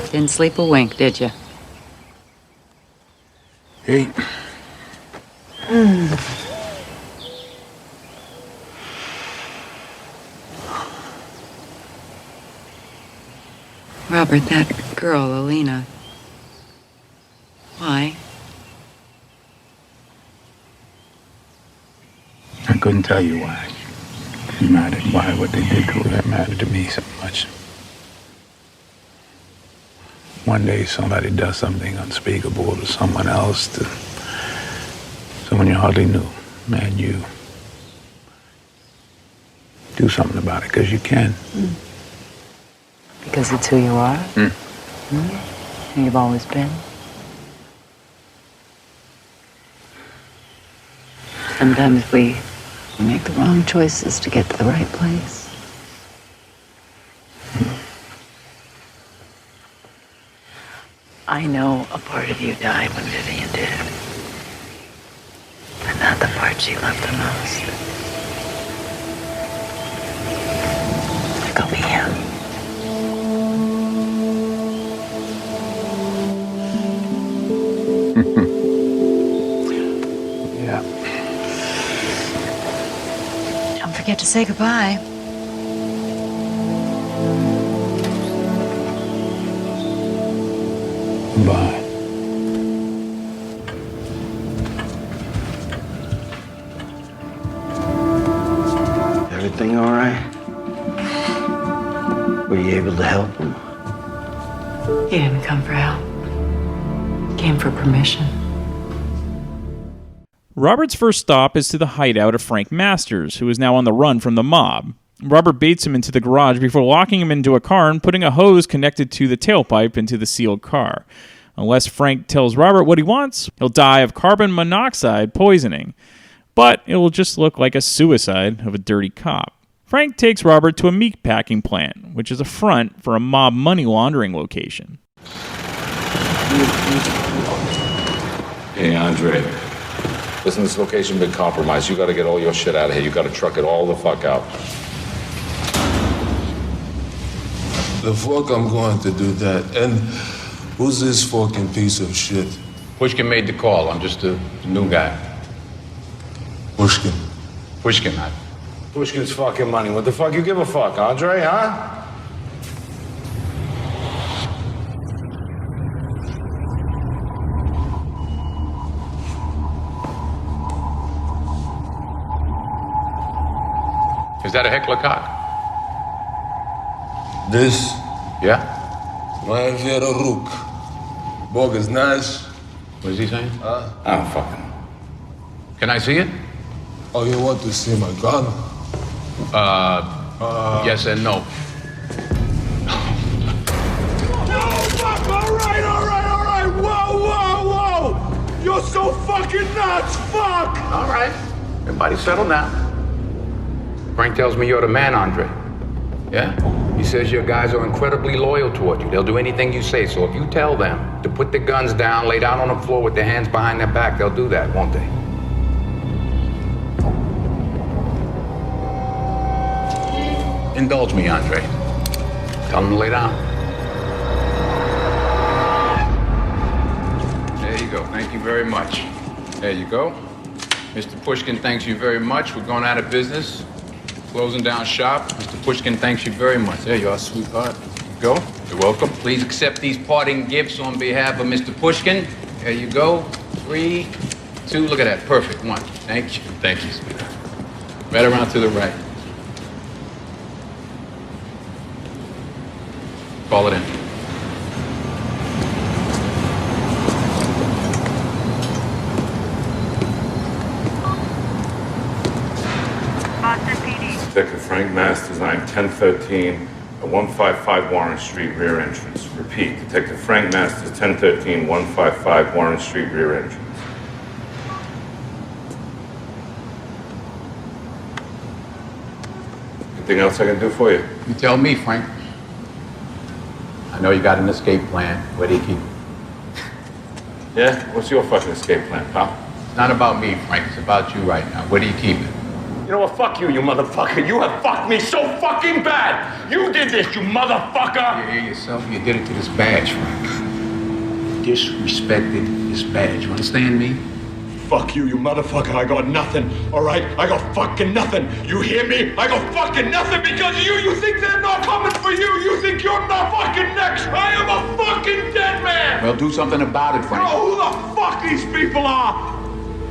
Didn't sleep a wink, did you? Hey. Robert, that girl, Alina. Why? I couldn't tell you why. It mattered why what they did to her, that mattered to me so much. One day somebody does something unspeakable to someone else, to someone you hardly knew. Man, you do something about it, because you can. Because it's who you are? Who you've always been? Sometimes we make the wrong choices to get to the right place. I know a part of you died when Vivian did. But not the part she loved the most. Go be him. Yeah. Don't forget to say goodbye. Bye. Everything all right? Were you able to help him? He didn't come for help. He came for permission. Robert's first stop is to the hideout of Frank Masters, who is now on the run from the mob. Robert baits him into the garage before locking him into a car and putting a hose connected to the tailpipe into the sealed car. Unless Frank tells Robert what he wants, he'll die of carbon monoxide poisoning. But it will just look like a suicide of a dirty cop. Frank takes Robert to a meat packing plant, which is a front for a mob money laundering location. Hey, Andre. Listen, this location been compromised. You gotta get all your shit out of here. You gotta truck it all the fuck out. The fuck I'm going to do that. And who's this fucking piece of shit? Pushkin made the call. I'm just a new guy. Pushkin. Pushkin. Pushkin's fucking money. What the fuck you give a fuck, Andre, huh? Is that a heckler cock? This? Yeah? My Vera Rook. Bogus Nash. What is he saying? Huh? I don't fucking know. Can I see it? Oh, you want to see my gun? Yes and no. No, fuck! All right! Whoa! You're so fucking nuts! Fuck! All right. Everybody settle down. Frank tells me you're the man, Andre. Yeah? He says your guys are incredibly loyal toward you. They'll do anything you say. So if you tell them to put their guns down, lay down on the floor with their hands behind their back, they'll do that, won't they? Indulge me, Andre. Tell him to lay down. There you go. Thank you very much. There you go. Mr. Pushkin thanks you very much. We're going out of business. Closing down shop. Mr. Pushkin thanks you very much. There you are, sweetheart. Go. You're welcome. Please accept these parting gifts on behalf of Mr. Pushkin. There you go. 3, 2. Look at that. Perfect. 1. Thank you. Thank you, sweetheart. Right around to the right. Call it in. Detective Frank Masters, I'm 1013, 155 Warren Street, rear entrance. Repeat, Detective Frank Masters, 1013, 155 Warren Street, rear entrance. Anything else I can do for you? You tell me, Frank. I know you got an escape plan. Where do you keep it? Yeah? What's your fucking escape plan, pal? It's not about me, Frank. It's about you right now. Where do you keep it? You know what? Fuck you, you motherfucker. You have fucked me so fucking bad. You did this, you motherfucker. You hear yourself? You did it to this badge, Frank. Disrespected this badge. You understand me? Fuck you, you motherfucker. I got nothing, all right? I got fucking nothing. You hear me? I got fucking nothing because of you. You think they're not coming for you. You think you're not fucking next. I am a fucking dead man. Well, do something about it, Frank. You know who the fuck these people are?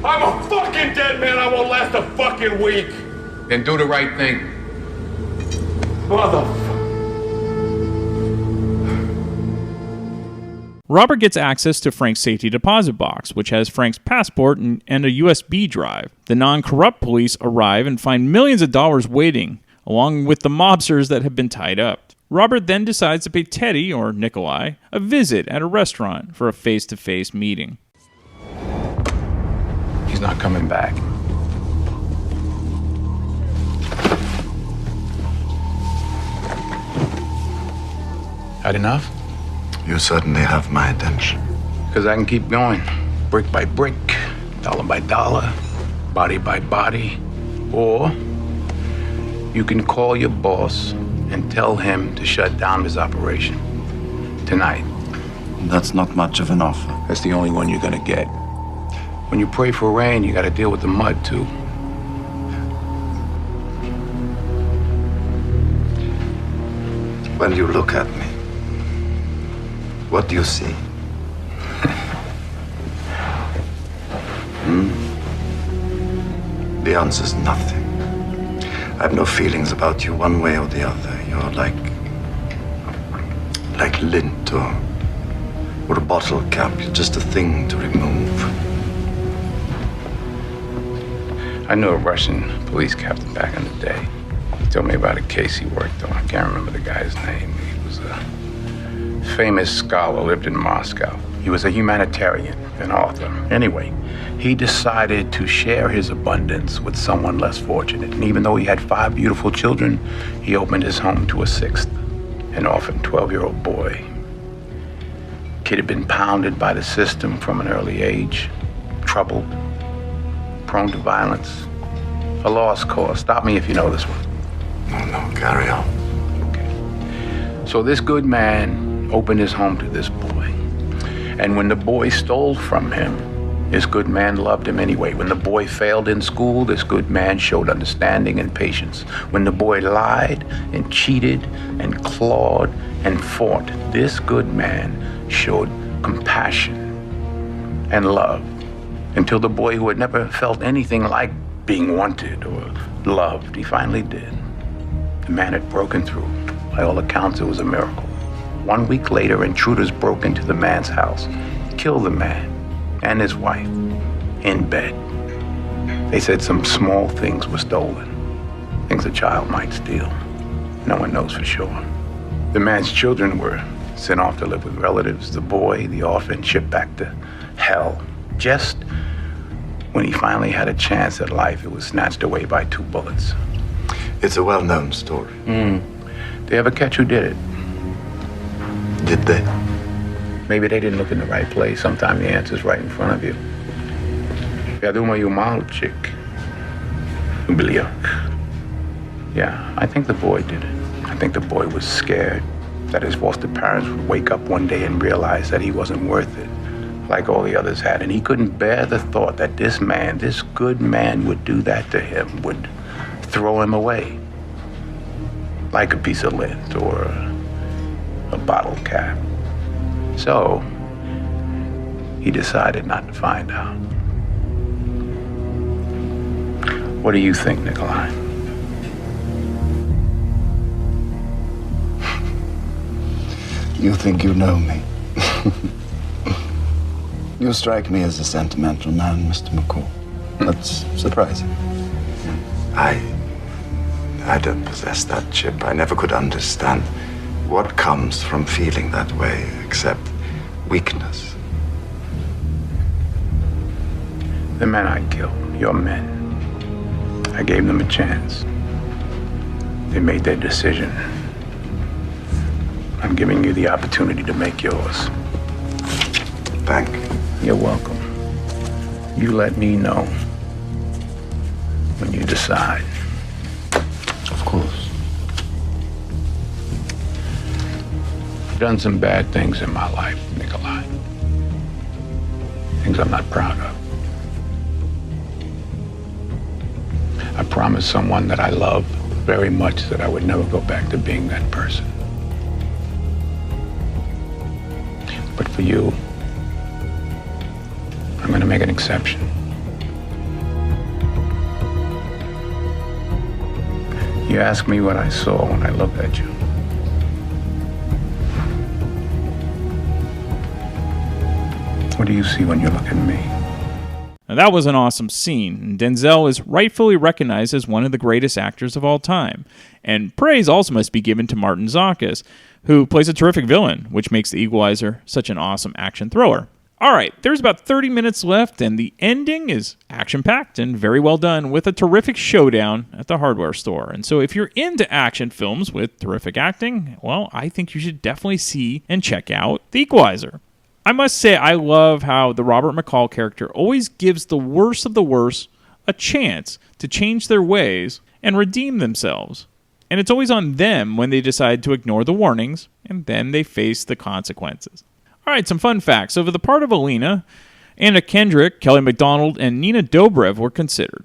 I'm a fucking dead man. I won't last a fucking week. Then do the right thing. Motherfucker. Robert gets access to Frank's safety deposit box, which has Frank's passport and a USB drive. The non-corrupt police arrive and find millions of dollars waiting, along with the mobsters that have been tied up. Robert then decides to pay Teddy, or Nikolai, a visit at a restaurant for a face-to-face meeting. He's not coming back. Had enough? You certainly have my attention. Because I can keep going. Brick by brick, dollar by dollar, body by body. Or you can call your boss and tell him to shut down his operation. Tonight. That's not much of an offer. That's the only one you're gonna get. When you pray for rain, you gotta deal with the mud, too. When you look at me, what do you see? The answer's nothing. I have no feelings about you one way or the other. You're like lint or a bottle cap. You're just a thing to remove. I knew a Russian police captain back in the day. He told me about a case he worked on. I can't remember the guy's name. He was a famous scholar, lived in Moscow. He was a humanitarian, an author. Anyway, he decided to share his abundance with someone less fortunate. And even though he had 5 beautiful children, he opened his home to a 6th, an orphan 12-year-old boy. Kid had been pounded by the system from an early age, troubled, prone to violence, a lost cause. Stop me if you know this one. No, carry on. Okay. So this good man opened his home to this boy. And when the boy stole from him, this good man loved him anyway. When the boy failed in school, this good man showed understanding and patience. When the boy lied and cheated and clawed and fought, this good man showed compassion and love. Until the boy who had never felt anything like being wanted or loved, he finally did. The man had broken through. By all accounts, it was a miracle. 1 week later, intruders broke into the man's house, killed the man and his wife in bed. They said some small things were stolen, things a child might steal. No one knows for sure. The man's children were sent off to live with relatives. The boy, the orphan, shipped back to hell. Just when he finally had a chance at life, it was snatched away by 2 bullets. It's a well-known story. They ever catch who did it? Did they? Maybe they didn't look in the right place. Sometimes the answer's right in front of you. Я думаю, мальчик. Блек. Yeah, I think the boy did it. I think the boy was scared that his foster parents would wake up one day and realize that he wasn't worth it, like all the others had. And he couldn't bear the thought that this man, this good man, would do that to him, would throw him away, like a piece of lint or a bottle cap. So he decided not to find out. What do you think, Nikolai? You think you know me. You strike me as a sentimental man, Mr. McCall. That's surprising. I don't possess that chip. I never could understand what comes from feeling that way, except weakness. The men I killed, your men, I gave them a chance. They made their decision. I'm giving you the opportunity to make yours. Thank you. You're welcome. You let me know when you decide. Of course. I've done some bad things in my life, Nikolai. Things I'm not proud of. I promised someone that I loved very much that I would never go back to being that person. But for you, I'm going to make an exception. You asked me what I saw when I looked at you. What do you see when you look at me? Now, that was an awesome scene, and Denzel is rightfully recognized as one of the greatest actors of all time. And praise also must be given to Marton Csokas, who plays a terrific villain, which makes The Equalizer such an awesome action thriller. All right, there's about 30 minutes left, and the ending is action-packed and very well done with a terrific showdown at the hardware store. And so if you're into action films with terrific acting, well, I think you should definitely see and check out The Equalizer. I must say I love how the Robert McCall character always gives the worst of the worst a chance to change their ways and redeem themselves. And it's always on them when they decide to ignore the warnings, and then they face the consequences. All right, some fun facts. So for the part of Alina, Anna Kendrick, Kelly MacDonald, and Nina Dobrev were considered.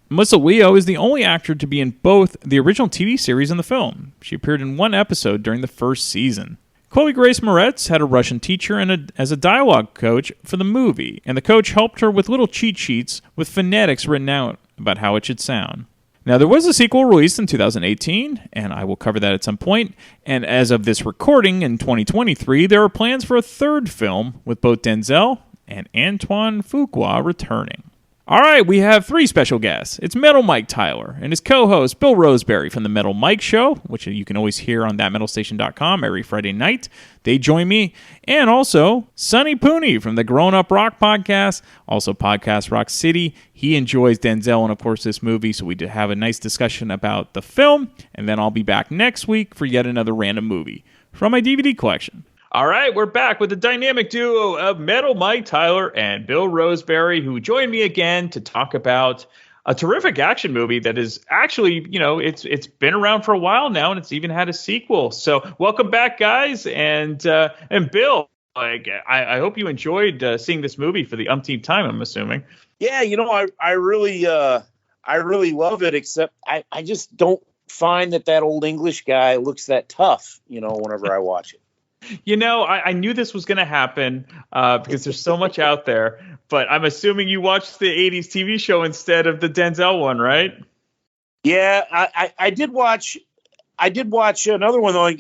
Melissa Leo is the only actor to be in both the original TV series and the film. She appeared in one episode during the first season. Chloe Grace Moretz had a Russian teacher as a dialogue coach for the movie, and the coach helped her with little cheat sheets with phonetics written out about how it should sound. Now, there was a sequel released in 2018, and I will cover that at some point, and as of this recording in 2023, there are plans for a third film with both Denzel and Antoine Fuqua returning. All right, we have three special guests. It's Metal Mike Tyler and his co-host Bill Roseberry from The Metal Mike Show, which you can always hear on thatmetalstation.com every Friday night. They join me. And also Sonny Pooney from the Grown Up Rock podcast, also Podcast Rock City. He enjoys Denzel and, of course, this movie, so we did have a nice discussion about the film. And then I'll be back next week for yet another random movie from my DVD collection. All right, we're back with the dynamic duo of Metal Mike Tyler and Bill Roseberry, who joined me again to talk about a terrific action movie that is actually, it's been around for a while now, and it's even had a sequel. So welcome back, guys, and Bill. I hope you enjoyed seeing this movie for the umpteenth time, I'm assuming. Yeah, I really love it, except I just don't find that old English guy looks that tough, whenever I watch it. I knew this was going to happen because there's so much out there, but I'm assuming you watched the 80s TV show instead of the Denzel one, right? Yeah, I did watch another one, though.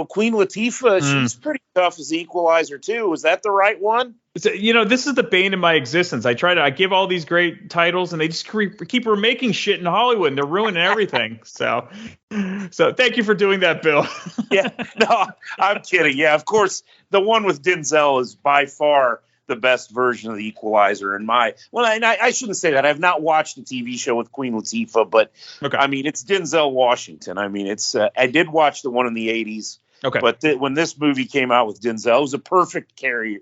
Queen Latifah, she's pretty tough as the Equalizer, too. Was that the right one? So, this is the bane of my existence. I give all these great titles, and they just keep remaking shit in Hollywood, and they're ruining everything. So thank you for doing that, Bill. Yeah, no, I'm kidding. Yeah, of course, the one with Denzel is by far the best version of the Equalizer I shouldn't say that. I've not watched the TV show with Queen Latifah, but okay. I mean, it's Denzel Washington. I mean, I did watch the one in the 80s. Okay. But when this movie came out with Denzel, it was a perfect character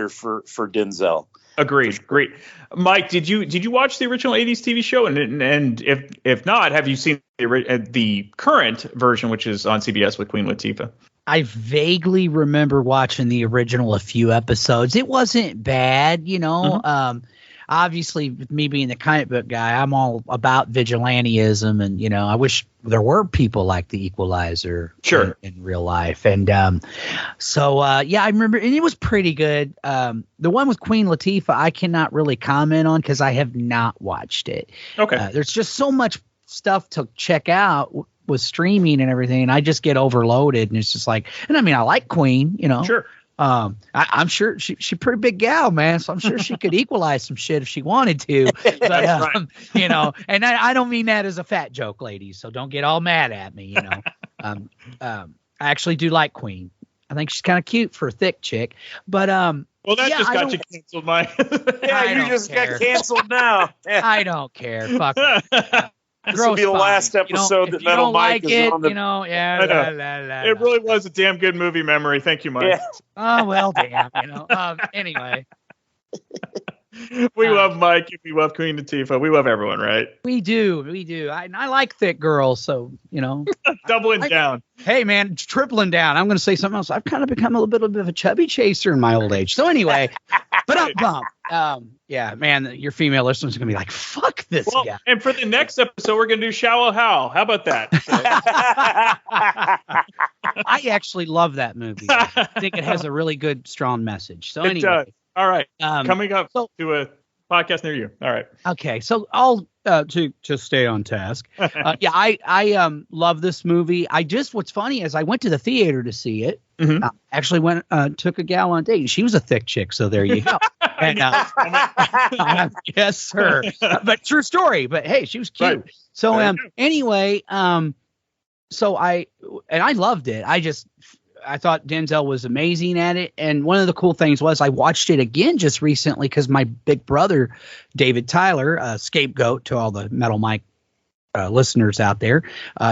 for Denzel. Agreed. Great. Mike, did you watch the original 80s TV show? And if not, have you seen the current version, which is on CBS with Queen Latifah? I vaguely remember watching the original a few episodes. It wasn't bad, you know. Obviously, with me being the comic book guy, I'm all about vigilantism, and you know, I wish there were people like the Equalizer in real life. And yeah, I remember, and it was pretty good. The one with Queen Latifah, I cannot really comment on because I have not watched it. Okay, there's just so much stuff to check out with streaming and everything, and I just get overloaded, and it's just like, and I mean, I like Queen, you know. Sure. I'm sure she's a pretty big gal, man. So I'm sure she could equalize some shit if she wanted to. But you know, and I don't mean that as a fat joke, ladies. So don't get all mad at me. You know, I actually do like Queen. I think she's kind of cute for a thick chick. But well, that just got you canceled, Mike. You just got canceled now. I don't care. Fuck it. This will be the last episode that Metal Mike is on the. You know, yeah. It really was a damn good movie memory. Thank you, Mike. Yeah. Oh well, damn. You know. Anyway. We love Mike. We love Queen Latifah. We love everyone, right? We do. I like thick girls, so you know. Doubling down. Hey, man, tripling down. I'm going to say something else. I've kind of become a little bit of a chubby chaser in my old age. So anyway, yeah, man, your female listeners are going to be like, "Fuck this guy." And for the next episode, we're going to do Shallow Hal. How about that? I actually love that movie. I think it has a really good, strong message. So anyway. It does. All right. Coming up to a podcast near you. All right. Okay. So I'll to stay on task. Yeah, I love this movie. What's funny is I went to the theater to see it. Actually went took a gal on a date. She was a thick chick, so there you go. And yes, sir. But true story. But hey, she was cute. Right. So anyway, so I loved it. I thought Denzel was amazing at it. And one of the cool things was I watched it again just recently because my big brother, David Tyler, scapegoat to all the Metal Mike listeners out there,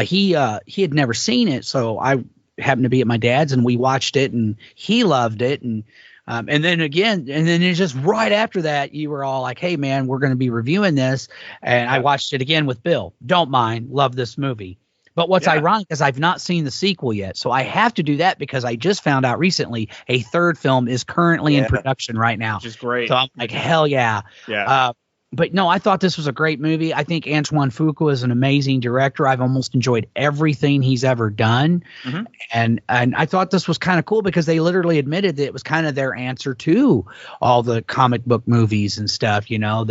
he had never seen it. So I happened to be at my dad's and we watched it and he loved it. And then it's just right after that, you were all like, hey, man, we're going to be reviewing this. And I watched it again with Bill. Don't mind. Love this movie. But what's ironic is I've not seen the sequel yet. So I have to do that because I just found out recently a third film is currently in production right now. Which is great. So I'm like, hell yeah. Yeah. But no, I thought this was a great movie. I think Antoine Fuqua is an amazing director. I've almost enjoyed everything he's ever done. And I thought this was kind of cool because they literally admitted that it was kind of their answer to all the comic book movies and stuff, you know,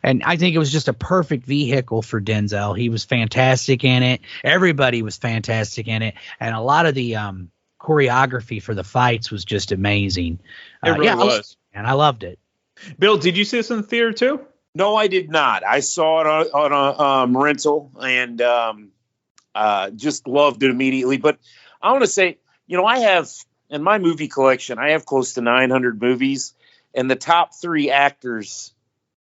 and I think it was just a perfect vehicle for Denzel. He was fantastic in it. Everybody was fantastic in it. And a lot of the choreography for the fights was just amazing. It really was. And I loved it. Bill, did you see this in the theater too? No, I did not. I saw it on a rental and just loved it immediately. But I want to say, you know, I have in my movie collection, I have close to 900 movies, and the top 3 actors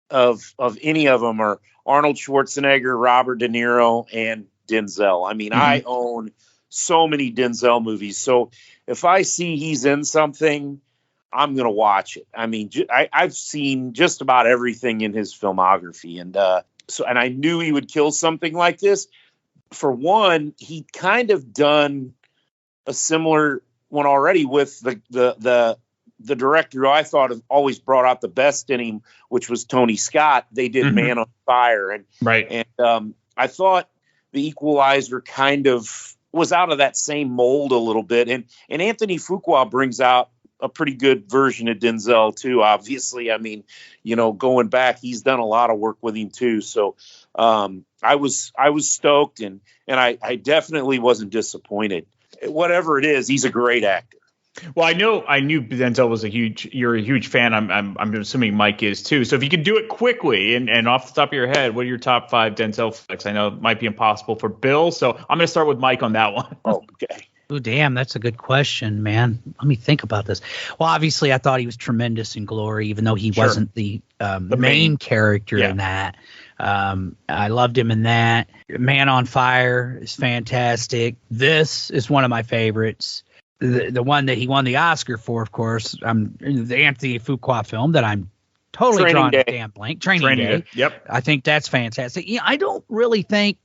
of any of them are Arnold Schwarzenegger, Robert De Niro, and Denzel. I mean, I own so many Denzel movies. So if I see he's in something, I'm going to watch it. I mean, I've seen just about everything in his filmography. And and I knew he would kill something like this. For one, he'd kind of done a similar one already with the director who I thought have always brought out the best in him, which was Tony Scott. They did Man on Fire. And I thought The Equalizer kind of was out of that same mold a little bit. And Anthony Fuqua brings out a pretty good version of Denzel too. Obviously, I mean, you know, going back, he's done a lot of work with him too. So I was stoked, and I definitely wasn't disappointed. Whatever it is, he's a great actor. Well, I knew Denzel was you're a huge fan. I'm assuming Mike is too. So if you could do it quickly and off the top of your head, what are your top 5 Denzel flicks? I know it might be impossible for Bill, so I'm going to start with Mike on that one. Okay. Oh, damn, that's a good question, man. Let me think about this. Well, obviously, I thought he was tremendous in Glory, even though he wasn't the main character in that. I loved him in that. Man on Fire is fantastic. This is one of my favorites. The one that he won the Oscar for, of course, the Anthony Fuqua film that I'm totally Training drawn Day. a damn blank. Training Day. Yep. I think that's fantastic. I don't really think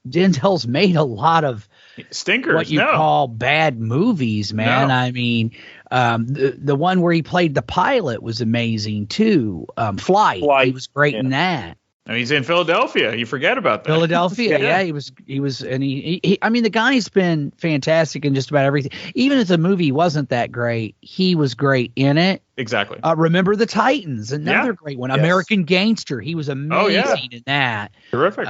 Denzel's made a lot of stinkers, what you call bad movies, man. No. I mean, the one where he played the pilot was amazing too. Flight. He was great in that. And he's in Philadelphia. You forget about that. Philadelphia, yeah, he was, and he. I mean, the guy's been fantastic in just about everything. Even if the movie wasn't that great, he was great in it. Exactly. Remember the Titans, another great one. Yes. American Gangster, he was amazing in that. Terrific.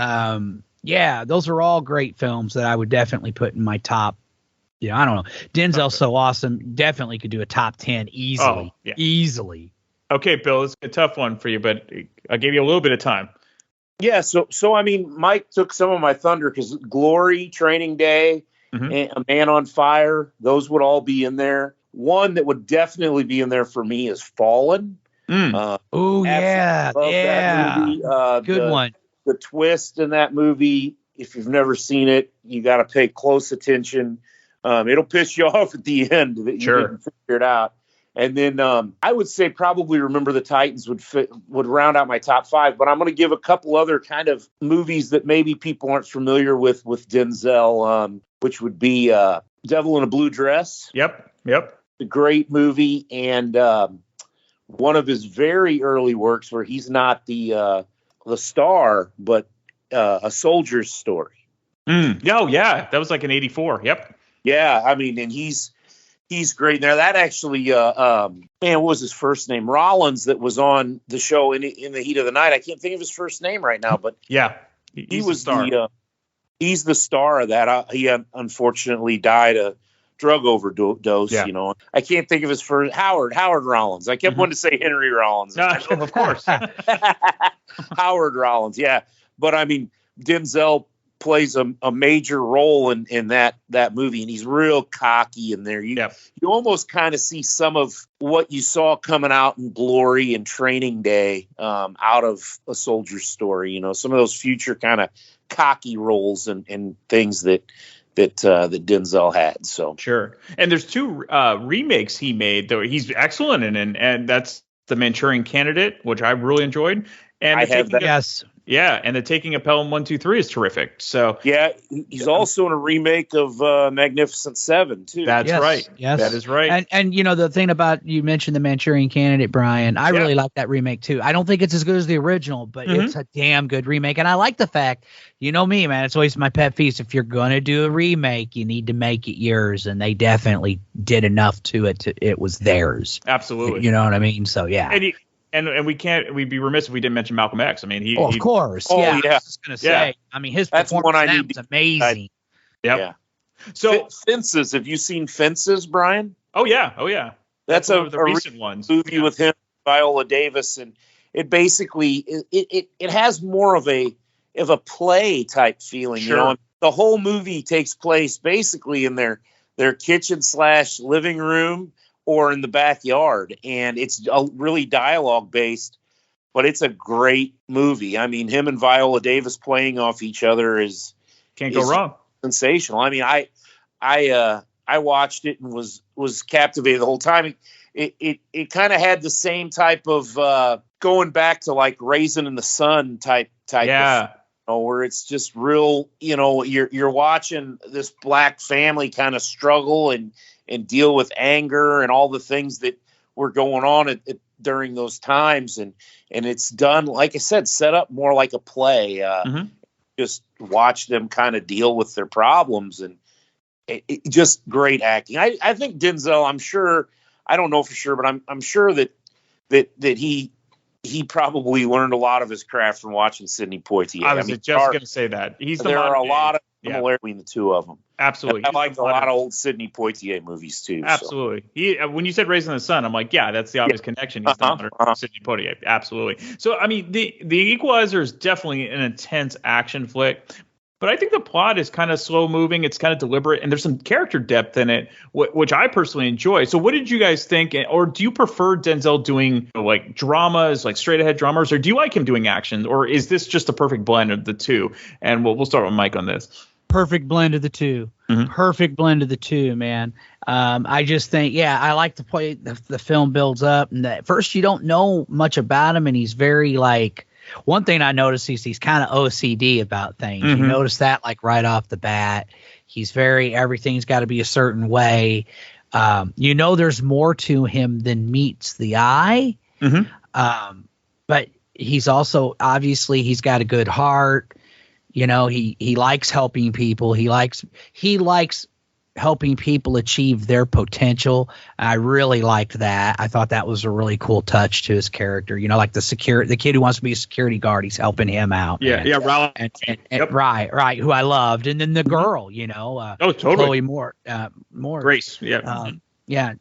Yeah, those are all great films that I would definitely put in my top. I don't know. Denzel's so awesome. Definitely could do a top 10 easily. Oh, yeah. Easily. Okay, Bill, it's a tough one for you, but I gave you a little bit of time. Yeah, so I mean, Mike took some of my thunder because Glory, Training Day, and A Man on Fire, those would all be in there. One that would definitely be in there for me is Fallen. Oh yeah, love that movie. Good one. The twist in that movie, if you've never seen it, you got to pay close attention. It'll piss you off at the end that you didn't figure it out. And then I would say probably Remember the Titans would round out my top 5. But I'm going to give a couple other kind of movies that maybe people aren't familiar with Denzel, which would be Devil in a Blue Dress. Yep. A great movie. And one of his very early works where he's not the star, but A Soldier's Story. Oh, yeah. That was like in 84. Yep. Yeah. I mean, and he's great there. That actually, man, what was his first name? Rollins, that was on the show in the Heat of the Night. I can't think of his first name right now, but yeah, he was the star. He's the star of that. He unfortunately died a drug overdose. Yeah. I can't think of his first. Howard Rollins. I kept wanting to say Henry Rollins. Of course. Howard Rollins. Yeah, but I mean, Denzel plays a major role in that movie, and he's real cocky in there. You almost kind of see some of what you saw coming out in Glory and Training Day out of A Soldier's Story. Some of those future kind of cocky roles and things that Denzel had. So sure. And there's 2 remakes he made though. He's excellent in, and that's The Manchurian Candidate, which I really enjoyed. And I have that. Yes. Yeah, and The Taking of Pelham 1, 2, 3 is terrific. So yeah, he's also in a remake of Magnificent Seven too. That's right. Yes, that is right. And the thing about, you mentioned The Manchurian Candidate, Brian. I really like that remake too. I don't think it's as good as the original, but it's a damn good remake. And I like the fact, me, man, it's always my pet peeve. If you're gonna do a remake, you need to make it yours, and they definitely did enough to it. It was theirs. Absolutely. You know what I mean? So yeah. And we'd be remiss if we didn't mention Malcolm X. I mean, of course. Yeah. I was just gonna say. I mean, his That's performance one I in need that was amazing. Yep. Yeah. So Fences. Have you seen Fences, Brian? Oh yeah. That's one of the recent ones. Movie with him, Viola Davis, and it basically it has more of a play type feeling. Sure. The whole movie takes place basically in their kitchen / living room or in the backyard, and it's really dialogue based. But it's a great movie. I mean, him and Viola Davis playing off each other can't go wrong. Sensational. I mean, I watched it and was captivated the whole time. It kind of had the same type of going back to like Raisin in the Sun type. Yeah. Where it's just real. You're watching this black family kind of struggle and deal with anger and all the things that were going on during those times, and it's done, like I said, set up more like a play. Just watch them kind of deal with their problems, and it just great acting. I think Denzel, I'm sure, I don't know for sure, but I'm sure that he probably learned a lot of his craft from watching Sidney Poitier. I was just going to say that. There are a lot of similarities between the two of them. Absolutely. I like a lot of old Sidney Poitier movies too. Absolutely. So. When you said Raisin in the Sun, I'm like, yeah, that's the obvious connection. He's done Sidney Poitier. Absolutely. So, I mean, the Equalizer is definitely an intense action flick, but I think the plot is kind of slow moving. It's kind of deliberate, and there's some character depth in it, which I personally enjoy. So what did you guys think? Or do you prefer Denzel doing like dramas, like straight ahead dramas, or do you like him doing action? Or is this just a perfect blend of the two? And we'll start with Mike on this. Perfect blend of the two. Perfect blend of the two, man. I just think, I like the way the film builds up. And at first you don't know much about him, and he's very like, one thing I noticed is he's kind of OCD about things. You notice that like right off the bat. He's everything's got to be a certain way. There's more to him than meets the eye. But he's also, obviously he's got a good heart. He likes helping people. He likes helping people achieve their potential. I really liked that. I thought that was a really cool touch to his character. Like the kid who wants to be a security guard, he's helping him out. Raleigh. Right, who I loved. And then the girl, totally. Chloe Grace.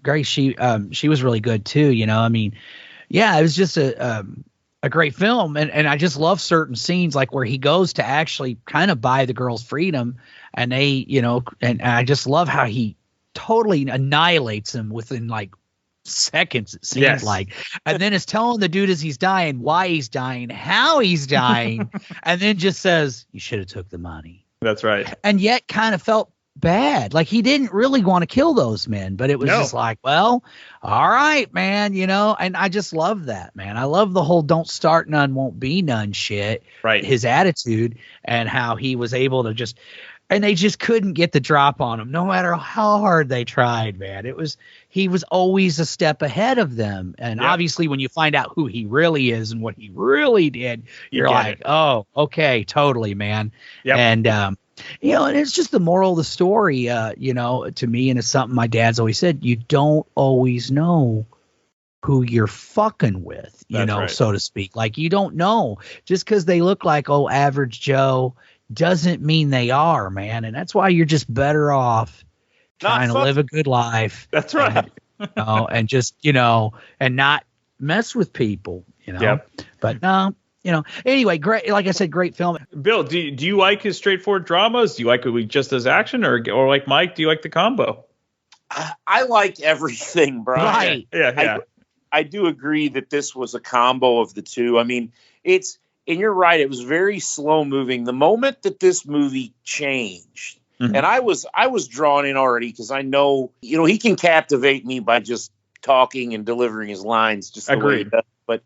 Grace. She was really good too. It was just a great film, and I just love certain scenes like where he goes to actually kind of buy the girl's freedom, and they, and I just love how he totally annihilates him within like seconds, it seems like, and then is telling the dude as he's dying why he's dying, how he's dying, and then just says, "You should have took the money." That's right. And yet kind of felt bad, like he didn't really want to kill those men, but it was just like, well, all right, man, and I just love that, man. I love the whole "don't start none, won't be none" shit, right? His attitude and how he was able to and they just couldn't get the drop on him no matter how hard they tried, man. He was always a step ahead of them, and obviously when you find out who he really is and what he really did, you're like, oh, okay, totally, man. And and it's just the moral of the story, to me, and it's something my dad's always said, you don't always know who you're fucking with, so to speak. Like, you don't know. Just because they look like, average Joe doesn't mean they are, man. And that's why you're just better off trying to live a good life. That's right. And just, and not mess with people, But no. Anyway, great. Like I said, great film. Bill, do you like his straightforward dramas? Do you like it just as action, or like Mike, do you like the combo? I like everything, Brian. Right. Yeah. I do agree that this was a combo of the two. I mean, and you're right, it was very slow moving. The moment that this movie changed, and I was drawn in already because I know, he can captivate me by just talking and delivering his lines just the way he does. But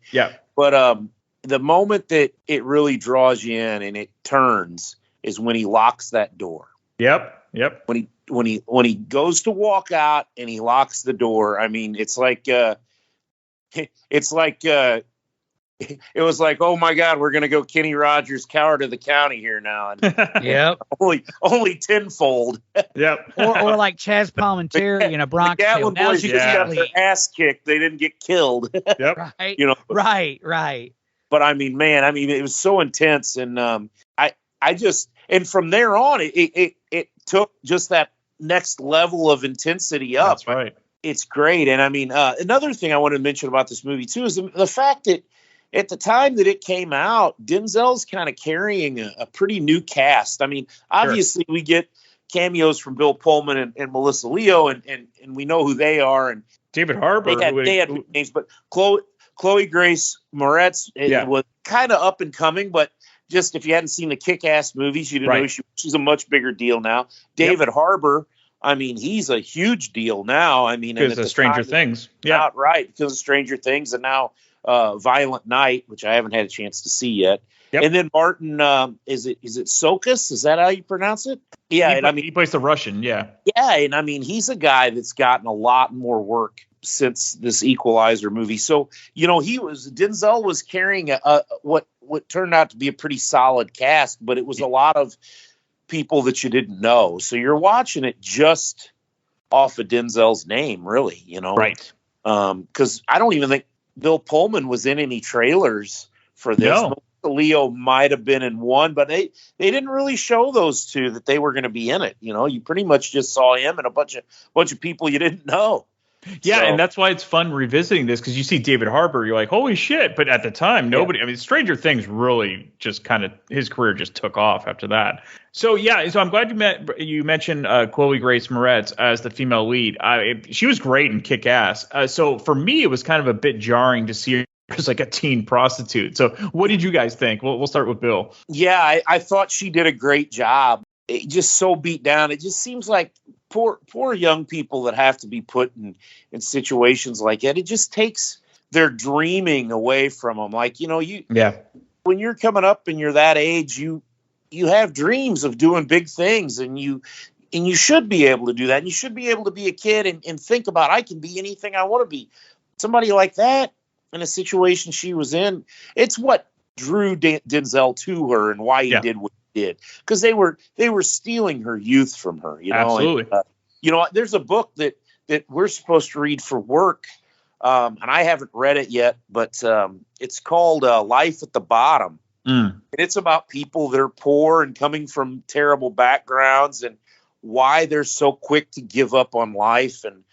the moment that it really draws you in and it turns is when he locks that door. Yep. When he goes to walk out and he locks the door. I mean, it was like, oh my God, we're gonna go Kenny Rogers, Coward of the County here now. And only tenfold. Yep. or like Chaz Palminteri in a Bronx Tale. Now you got their ass kicked. They didn't get killed. Yep. Right. Right. But I mean, man, it was so intense, and I just, and from there on, it took just that next level of intensity up. That's right. It's great, and I mean, another thing I want to mention about this movie too is the fact that at the time that it came out, Denzel's kind of carrying a pretty new cast. I mean, obviously we get cameos from Bill Pullman and Melissa Leo, and we know who they are. And David Harbour. They had names, but Chloe Grace Moretz was kind of up and coming, but just if you hadn't seen the Kick-Ass movies, you didn't know she's a much bigger deal now. David Harbour, I mean, he's a huge deal now. I mean, because of Stranger Things. Yeah, right. Because of Stranger Things, and now Violent Night, which I haven't had a chance to see yet. Yep. And then Marton, is it Csokas? Is that how you pronounce it? Yeah, he plays the Russian. Yeah, and I mean, he's a guy that's gotten a lot more work since this Equalizer movie. So Denzel was carrying what turned out to be a pretty solid cast, but it was a lot of people that you didn't know. So you're watching it just off of Denzel's name, really, right? Because I don't even think Bill Pullman was in any trailers for this. No. Leo might have been in one, but they didn't really show those two that they were going to be in it. You pretty much just saw him and a bunch of people you didn't know. Yeah, and that's why it's fun revisiting this, because you see David Harbour, you're like, holy shit. But at the time, nobody, I mean, Stranger Things really just kind of, his career just took off after that. So, I'm glad you mentioned Chloe Grace Moretz as the female lead. She was great in Kick-Ass. So for me, it was kind of a bit jarring to see her as like a teen prostitute. So what did you guys think? We'll start with Bill. Yeah, I thought she did a great job. just so beat down. It just seems like poor young people that have to be put in situations like that. It just takes their dreaming away from them. Like, when you're coming up and you're that age, you have dreams of doing big things, and you should be able to do that. And you should be able to be a kid and think about, I can be anything I want to be. Somebody like that in a situation she was in, it's what drew Denzel to her and why he did what he did. Because they were stealing her youth from her. Absolutely. And, there's a book that we're supposed to read for work. And I haven't read it yet, but it's called Life at the Bottom. And it's about people that are poor and coming from terrible backgrounds, and why they're so quick to give up on life, and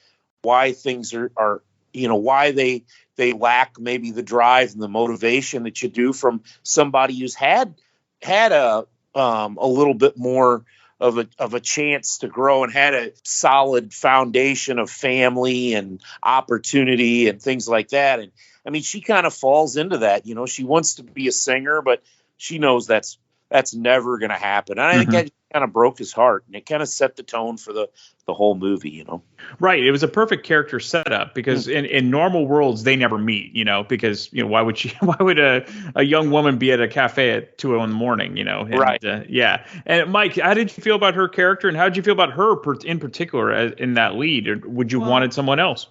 why things are why they lack maybe the drive and the motivation that you do from somebody who's had a little bit more of a chance to grow and had a solid foundation of family and opportunity and things like that. And I mean, she kind of falls into that. She wants to be a singer, but she knows that's never going to happen. And I think that kind of broke his heart, and it kind of set the tone for the whole movie, Right. It was a perfect character setup, because in normal worlds, they never meet, because, why would a young woman be at a cafe at 2 a.m. And, right. Yeah. And Mike, how did you feel about her character, and how did you feel about her in particular in that lead? Or would you wanted someone else?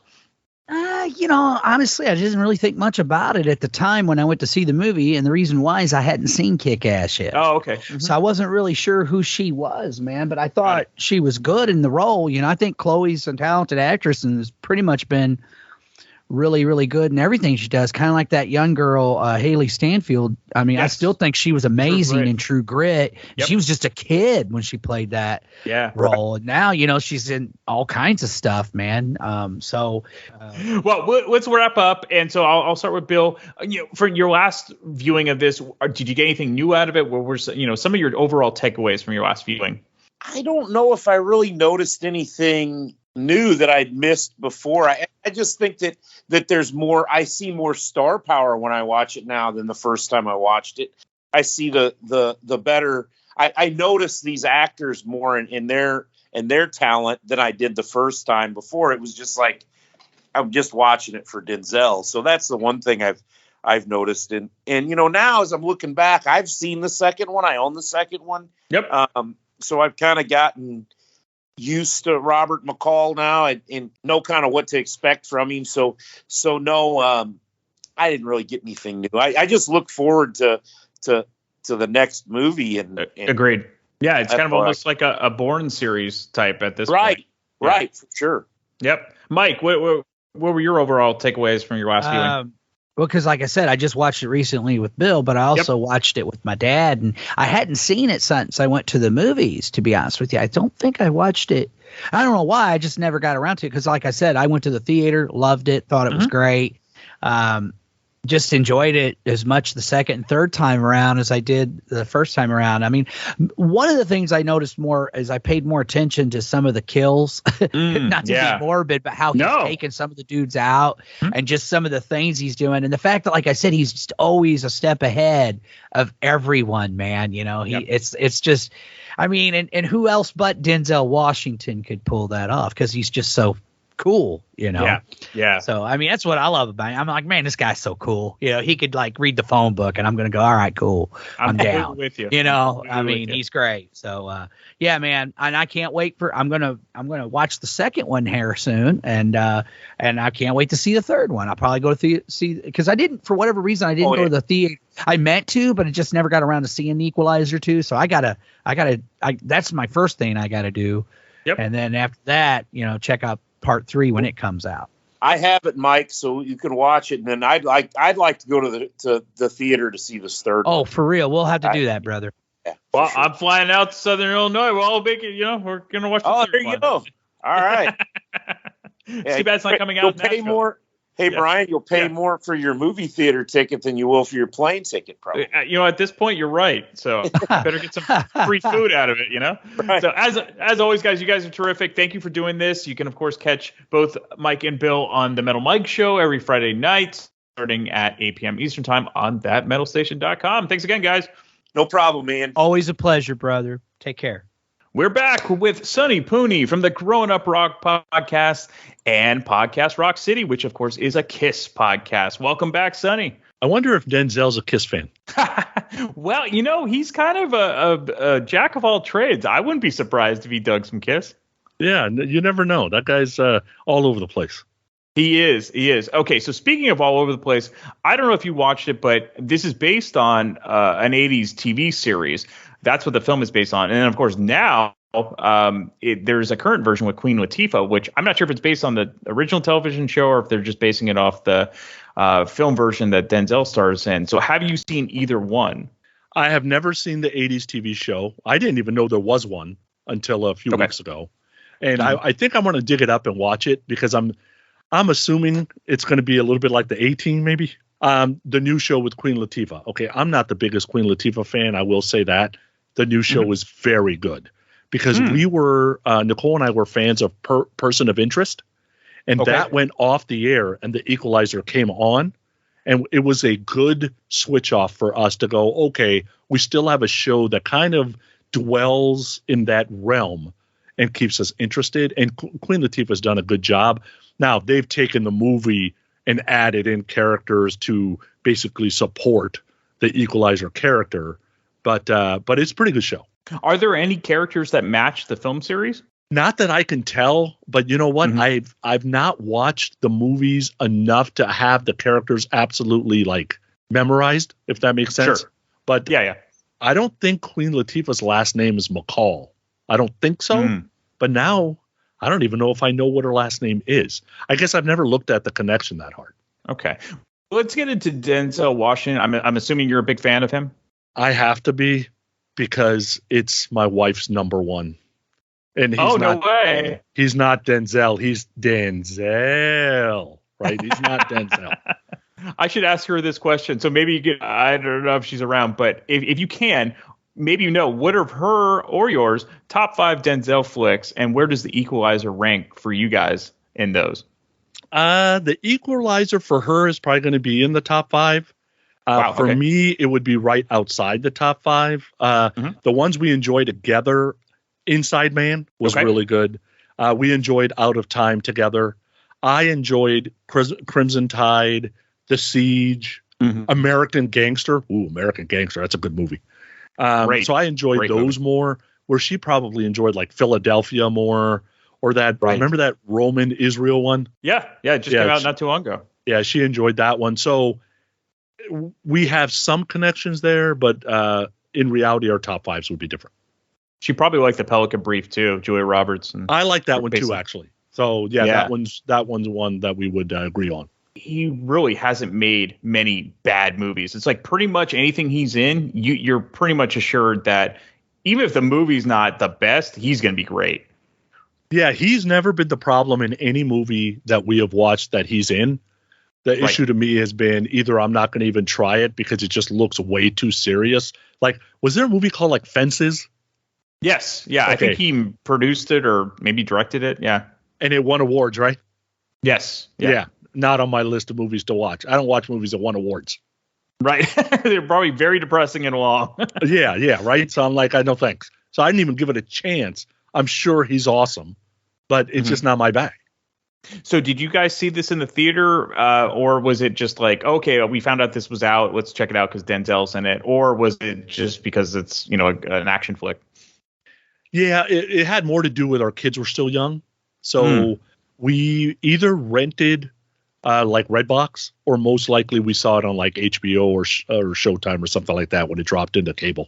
Honestly, I didn't really think much about it at the time when I went to see the movie. And the reason why is I hadn't seen Kick-Ass yet. Oh, okay. So I wasn't really sure who she was, man. But I thought she was good in the role. I think Chloe's a talented actress and has pretty much been really, really good in everything she does. Kind of like that young girl, Haley Stanfield. I mean, I still think she was amazing in True Grit. Yep. She was just a kid when she played that role. And now, she's in all kinds of stuff, man. Well, let's wrap up. And so I'll start with Bill. For your last viewing of this, did you get anything new out of it? What were some of your overall takeaways from your last viewing? I don't know if I really noticed anything new that I'd missed before. I just think that there's more. I see more star power when I watch it now than the first time I watched it. I see the better. I notice these actors more in their talent than I did the first time. Before, it was just like I'm just watching it for Denzel. So that's the one thing I've noticed. And now as I'm looking back, I've seen the second one. I own the second one. Yep. So I've kind of gotten used to Robert McCall now and know kind of what to expect from him. So no, I didn't really get anything new. I just look forward to the next movie. And agreed. Yeah, it's kind of almost like a Bourne series type at this point. Yeah. Right, for sure. Yep. Mike, what were your overall takeaways from your last viewing? Well, because like I said, I just watched it recently with Bill, but I also watched it with my dad, and I hadn't seen it since I went to the movies, to be honest with you. I don't think I watched it. I don't know why. I just never got around to it because, like I said, I went to the theater, loved it, thought it was great. Just enjoyed it as much the second and third time around as I did the first time around. I mean, one of the things I noticed more is I paid more attention to some of the kills, not to be morbid, but how he's taking some of the dudes out and just some of the things he's doing. And the fact that, like I said, he's just always a step ahead of everyone, man. It's just, I mean, and who else but Denzel Washington could pull that off? Because he's just so cool, Yeah. So I mean, that's what I love about him. I'm like, man, this guy's so cool. He could like read the phone book, and I'm gonna go, all right, cool, I'm down with you. I mean, he's great. So yeah, man, and I can't wait for. I'm gonna watch the second one here soon, and I can't wait to see the third one. I'll probably go to see because I didn't, for whatever reason, I didn't go to the theater. I meant to, but it just never got around to seeing the Equalizer 2. So I gotta. That's my first thing I gotta do. Yep. And then after that, check out Part 3 when it comes out. I have it, Mike, so you can watch it. And then I'd like to go to the theater to see this third. Oh, for real? We'll have to do that, brother. Yeah, well, sure. I'm flying out to Southern Illinois. We're all big. We're gonna watch. There you go. All right. Too bad it's not coming out. You'll pay more. Hey, Brian, you'll pay more for your movie theater ticket than you will for your plane ticket, probably. At this point, you're right. So better get some free food out of it, Right. So as always, guys, you guys are terrific. Thank you for doing this. You can, of course, catch both Mike and Bill on the Metal Mike Show every Friday night, starting at 8 p.m. Eastern Time on thatmetalstation.com. Thanks again, guys. No problem, man. Always a pleasure, brother. Take care. We're back with Sonny Pooney from the Growing Up Rock podcast and Podcast Rock City, which, of course, is a Kiss podcast. Welcome back, Sonny. I wonder if Denzel's a Kiss fan. Well, he's kind of a jack of all trades. I wouldn't be surprised if he dug some Kiss. Yeah, you never know. That guy's all over the place. He is. Okay, so speaking of all over the place, I don't know if you watched it, but this is based on an 80s TV series. That's what the film is based on. And then, of course, now there's a current version with Queen Latifah, which I'm not sure if it's based on the original television show or if they're just basing it off the film version that Denzel stars in. So have you seen either one? I have never seen the 80s TV show. I didn't even know there was one until a few weeks ago. And I think I'm going to dig it up and watch it because I'm assuming it's going to be a little bit like the A-Team, maybe. The new show with Queen Latifah. Okay, I'm not the biggest Queen Latifah fan. I will say that. The new show was very good because we were, Nicole and I were fans of Person of Interest. And that went off the air and the Equalizer came on. And it was a good switch off for us to go, okay, we still have a show that kind of dwells in that realm and keeps us interested. And Queen Latifah's done a good job. Now, they've taken the movie and added in characters to basically support the Equalizer character. But it's a pretty good show. Are there any characters that match the film series? Not that I can tell, but you know what? I've not watched the movies enough to have the characters absolutely like memorized, if that makes sense. Sure. But yeah. I don't think Queen Latifah's last name is McCall. I don't think so. But now I don't even know if I know what her last name is. I guess I've never looked at the connection that hard. Okay. Let's get into Denzel Washington. I'm assuming you're a big fan of him. I have to be because it's my wife's number one. And he's no way. He's not Denzel. He's Denzel, right? He's not Denzel. I should ask her this question. So maybe you get, I don't know if she's around, but if you can, maybe what are her or yours top 5 Denzel flicks and where does the Equalizer rank for you guys in those? The Equalizer for her is probably going to be in the top 5. For me, it would be right outside the top 5. The ones we enjoy together, Inside Man was really good. We enjoyed Out of Time together. I enjoyed Crimson Tide, The Siege, American Gangster. Ooh, American Gangster. That's a good movie. So I enjoyed those more, where she probably enjoyed like Philadelphia more, or that, remember that Roman Israel one? Yeah. It just came out not too long ago. Yeah, she enjoyed that one. So we have some connections there, but in reality, our top 5s would be different. She probably liked the Pelican Brief too, Julia Roberts. I like that one too, actually. So that one's one that we would agree on. He really hasn't made many bad movies. It's like pretty much anything he's in, you're pretty much assured that even if the movie's not the best, he's going to be great. Yeah, he's never been the problem in any movie that we have watched that he's in. The issue to me has been either I'm not going to even try it because it just looks way too serious. Like, was there a movie called like Fences? Yes. Yeah. Okay. I think he produced it or maybe directed it. Yeah. And it won awards, right? Yes. Yeah. Not on my list of movies to watch. I don't watch movies that won awards. Right. They're probably very depressing and long. Yeah. Right. So I'm like, I no thanks. So I didn't even give it a chance. I'm sure he's awesome, but it's just not my bag. So did you guys see this in the theater or was it just like, okay, we found out this was out, let's check it out because Denzel's in it? Or was it just because it's, an action flick? Yeah, it had more to do with our kids were still young. So we either rented like Redbox or most likely we saw it on like HBO or Showtime or something like that when it dropped into cable.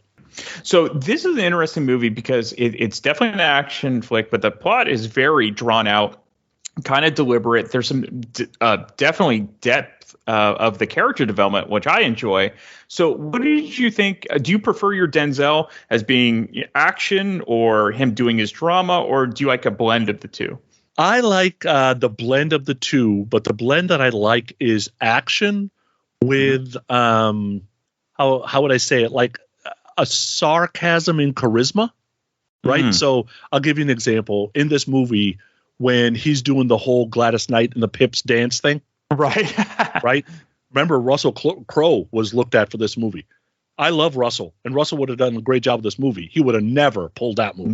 So this is an interesting movie because it's definitely an action flick, but the plot is very drawn out, kind of deliberate. There's some definitely depth of the character development, which I enjoy. So what did you think? Do you prefer your Denzel as being action or him doing his drama, or do you like a blend of the two? I like the blend of the two, but the blend that I like is action with, how would I say it? Like a sarcasm and charisma, right? So I'll give you an example. In this movie, when he's doing the whole Gladys Knight and the Pips dance thing. Right. Right. Remember, Russell Crowe was looked at for this movie. I love Russell, and Russell would have done a great job with this movie. He would have never pulled that movie.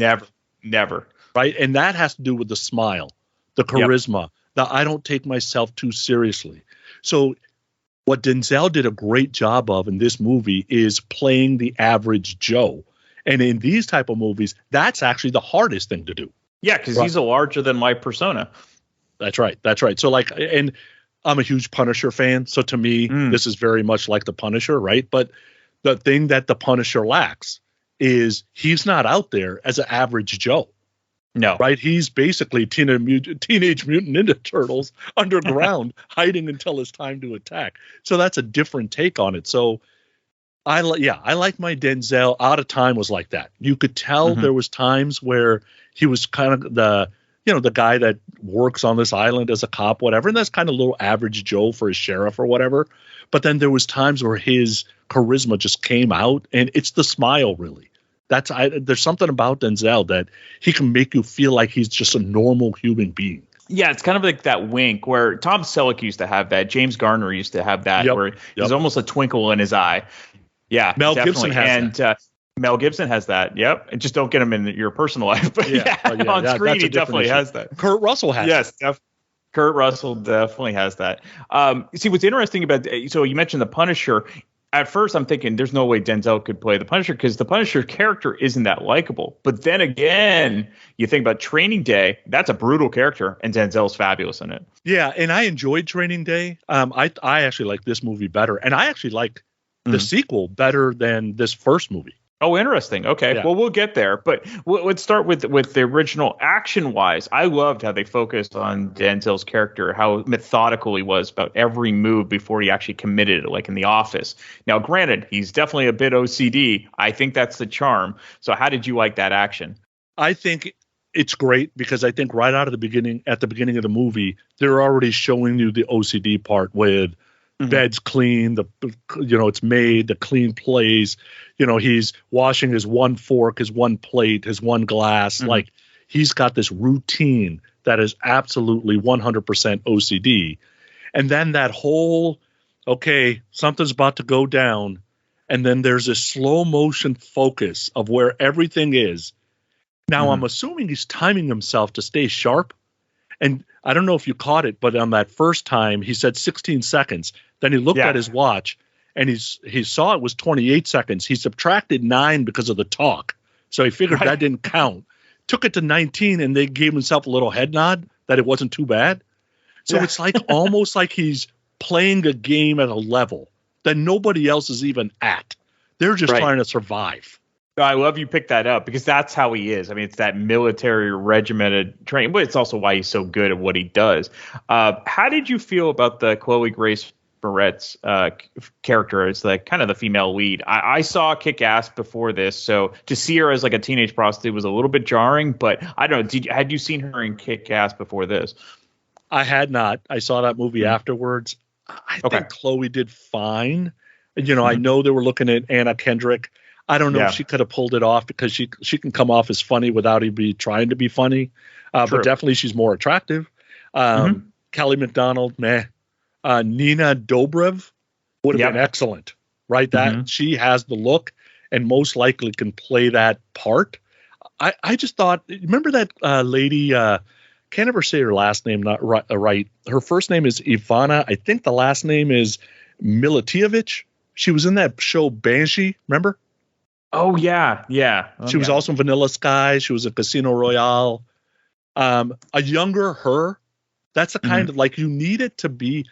Never. Right. And that has to do with the smile, the charisma, that I don't take myself too seriously. So what Denzel did a great job of in this movie is playing the average Joe. And in these type of movies, that's actually the hardest thing to do. Yeah, because he's a larger than life persona. That's right. That's right. So like, and I'm a huge Punisher fan. So to me, this is very much like the Punisher, right? But the thing that the Punisher lacks is he's not out there as an average Joe. No. Right? He's basically Teenage Mutant Ninja Turtles underground, hiding until it's time to attack. So that's a different take on it. So I like my Denzel. Out of Time was like that. You could tell there was times where he was kind of the guy that works on this island as a cop, whatever. And that's kind of a little average Joe for a sheriff or whatever. But then there was times where his charisma just came out, and it's the smile, really. There's something about Denzel that he can make you feel like he's just a normal human being. Yeah, it's kind of like that wink where Tom Selleck used to have that. James Garner used to have that, where there's almost a twinkle in his eye. Yeah, Mel Gibson has that. Mel Gibson has that. Yep. And just don't get him in your personal life. But on screen, he definitely has that. Kurt Russell has that. Kurt Russell definitely has that. See, what's interesting about, so you mentioned the Punisher. At first, I'm thinking there's no way Denzel could play the Punisher because the Punisher character isn't that likable. But then again, you think about Training Day, that's a brutal character, and Denzel's fabulous in it. Yeah, and I enjoyed Training Day. I actually like this movie better, and I actually like the sequel better than this first movie. Oh, interesting. Okay. Well, we'll get there. But let's start with the original action-wise. I loved how they focused on Denzel's character, how methodical he was about every move before he actually committed it, like in The Office. Now, granted, he's definitely a bit OCD. I think that's the charm. So how did you like that action? I think it's great because I think right out of the beginning, at the beginning of the movie, they're already showing you the OCD part with bed's clean, it's made, the clean place, he's washing his one fork, his one plate, his one glass. Like he's got this routine that is absolutely 100% OCD. And then that whole, something's about to go down. And then there's a slow motion focus of where everything is. Now I'm assuming he's timing himself to stay sharp. And I don't know if you caught it, but on that first time, he said 16 seconds. Then he looked at his watch, and he saw it was 28 seconds. He subtracted 9 because of the talk. So he figured that didn't count. Took it to 19, and they gave himself a little head nod that it wasn't too bad. So it's like almost like he's playing a game at a level that nobody else is even at. They're just trying to survive. I love you picked that up because that's how he is. I mean, it's that military regimented training, but it's also why he's so good at what he does. How did you feel about the Chloe Grace Moretz character as like kind of the female lead? I saw Kick-Ass before this, so to see her as like a teenage prostitute was a little bit jarring, but I don't know. Had you seen her in Kick-Ass before this? I had not. I saw that movie afterwards. I think Chloe did fine. I know they were looking at Anna Kendrick. I don't know if she could have pulled it off because she can come off as funny without even trying to be funny. But definitely she's more attractive. Kelly McDonald, meh. Nina Dobrev would have been excellent, right? That she has the look and most likely can play that part. I just thought, remember that lady, can't ever say her last name not right. Her first name is Ivana. I think the last name is Militievich. She was in that show Banshee, remember? Oh, yeah. She was also in Vanilla Sky. She was in Casino Royale. A younger her, that's the kind of, like, you need it to be,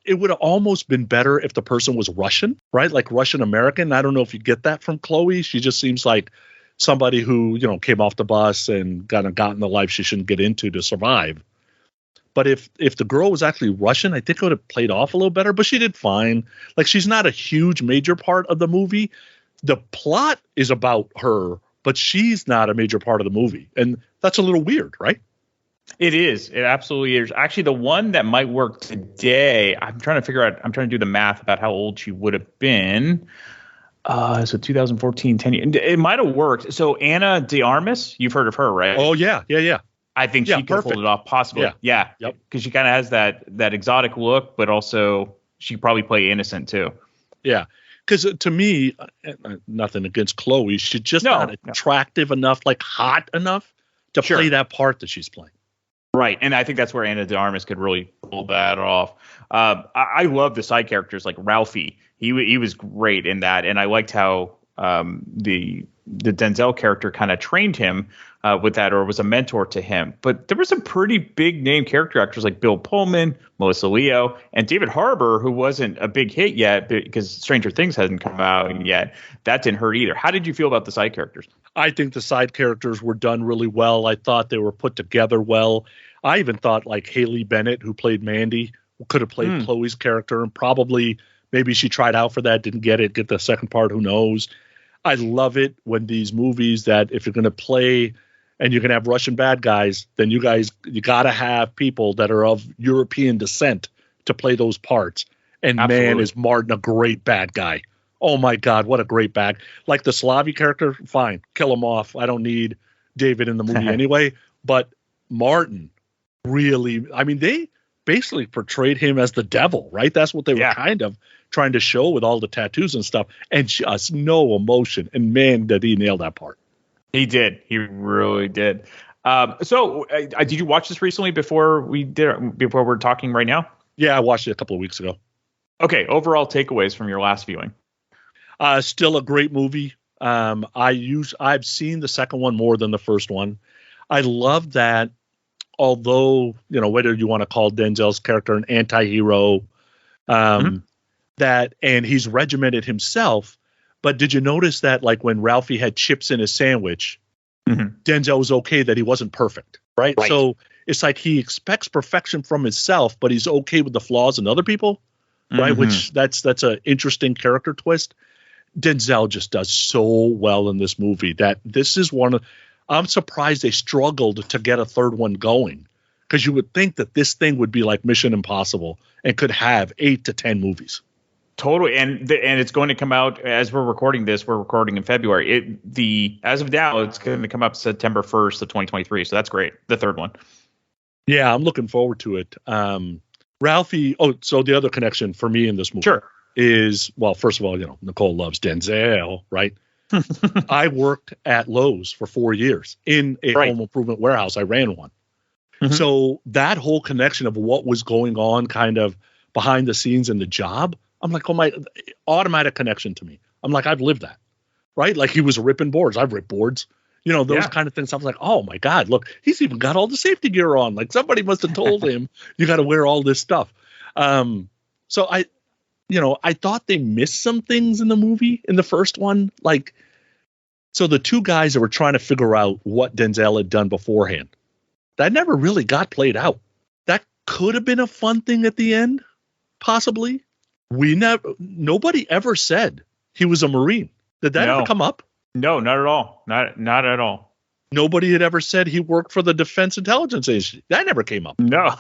it would have almost been better if the person was Russian, right? Like Russian-American. I don't know if you get that from Chloe. She just seems like somebody who, came off the bus and got in the life she shouldn't get into to survive. But if the girl was actually Russian, I think it would have played off a little better, but she did fine. Like, she's not a huge major part of the movie. The plot is about her, but she's not a major part of the movie. And that's a little weird, right? It is. It absolutely is. Actually, the one that might work today, I'm trying to do the math about how old she would have been. So 2014, 10 years. It might have worked. So Anna de Armas, you've heard of her, right? Oh, yeah. I think she could pull it off possibly. Yeah. Yep. Because she kind of has that exotic look, but also she probably play innocent too. Yeah. Because to me, nothing against Chloe, she's just not attractive enough, like hot enough to play that part that she's playing. Right, and I think that's where Ana de Armas could really pull that off. I love the side characters like Ralphie. He was great in that, and I liked how the Denzel character kind of trained him with that, or was a mentor to him. But there were some pretty big name character actors like Bill Pullman, Melissa Leo, and David Harbour, who wasn't a big hit yet because Stranger Things hadn't come out yet. That didn't hurt either. How did you feel about the side characters? I think the side characters were done really well. I thought they were put together well. I even thought like Haley Bennett, who played Mandy, could have played Chloe's character, and probably maybe she tried out for that, didn't get the second part, who knows. I love it when these movies that if you're going to play and you're going to have Russian bad guys, then you got to have people that are of European descent to play those parts. And man, is Martin a great bad guy. Oh my God, what a great bad. Like the Slavi character, fine, kill him off. I don't need David in the movie anyway. But Martin really, I mean, they basically portrayed him as the devil, right? That's what they were kind of trying to show with all the tattoos and stuff, and just no emotion. And man, did he nail that part. He did. He really did. So did you watch this recently before we're talking right now? Yeah, I watched it a couple of weeks ago. Okay. Overall takeaways from your last viewing. Still a great movie. I've seen the second one more than the first one. I love that. Although, whether you want to call Denzel's character an anti-hero, that, and he's regimented himself. But did you notice that, like, when Ralphie had chips in his sandwich, Denzel was okay that he wasn't perfect, right? So it's like he expects perfection from himself, but he's okay with the flaws in other people, right? Which that's an interesting character twist. Denzel just does so well in this movie that this is one of, I'm surprised they struggled to get a third one going, because you would think that this thing would be like Mission Impossible and could have 8 to 10 movies. Totally, and it's going to come out as we're recording this. We're recording in February. As of now, it's going to come up September 1st of 2023. So that's great. The third one. Yeah, I'm looking forward to it. Ralphie. Oh, so the other connection for me in this movie is, well, first of all, Nicole loves Denzel, right? I worked at Lowe's for 4 years in a home improvement warehouse. I ran one. So that whole connection of what was going on kind of behind the scenes in the job, I'm like, oh, my automatic connection to me. I'm like, I've lived that, right? Like he was ripping boards. I've ripped boards, those kind of things. I was like, oh my God, look, he's even got all the safety gear on. Like somebody must have told him, you got to wear all this stuff. So I thought they missed some things in the movie in the first one. Like, so the two guys that were trying to figure out what Denzel had done beforehand, that never really got played out. That could have been a fun thing at the end, possibly. Nobody ever said he was a Marine. Did that ever come up? No, not at all. Not at all. Nobody had ever said he worked for the Defense Intelligence Agency. That never came up. No,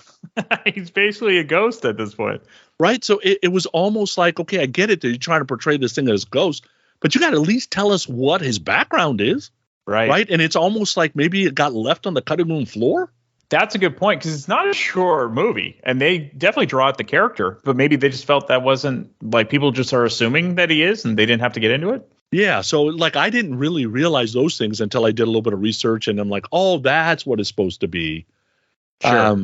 he's basically a ghost at this point. Right. So it was almost like, okay, I get it that you're trying to portray this thing as a ghost, but you got to at least tell us what his background is. Right. And it's almost like maybe it got left on the cutting room floor. That's a good point, because it's not a short movie, and they definitely draw out the character, but maybe they just felt that wasn't, like, people just are assuming that he is, and they didn't have to get into it. Yeah, so, like, I didn't really realize those things until I did a little bit of research, and I'm like, oh, that's what it's supposed to be. Sure.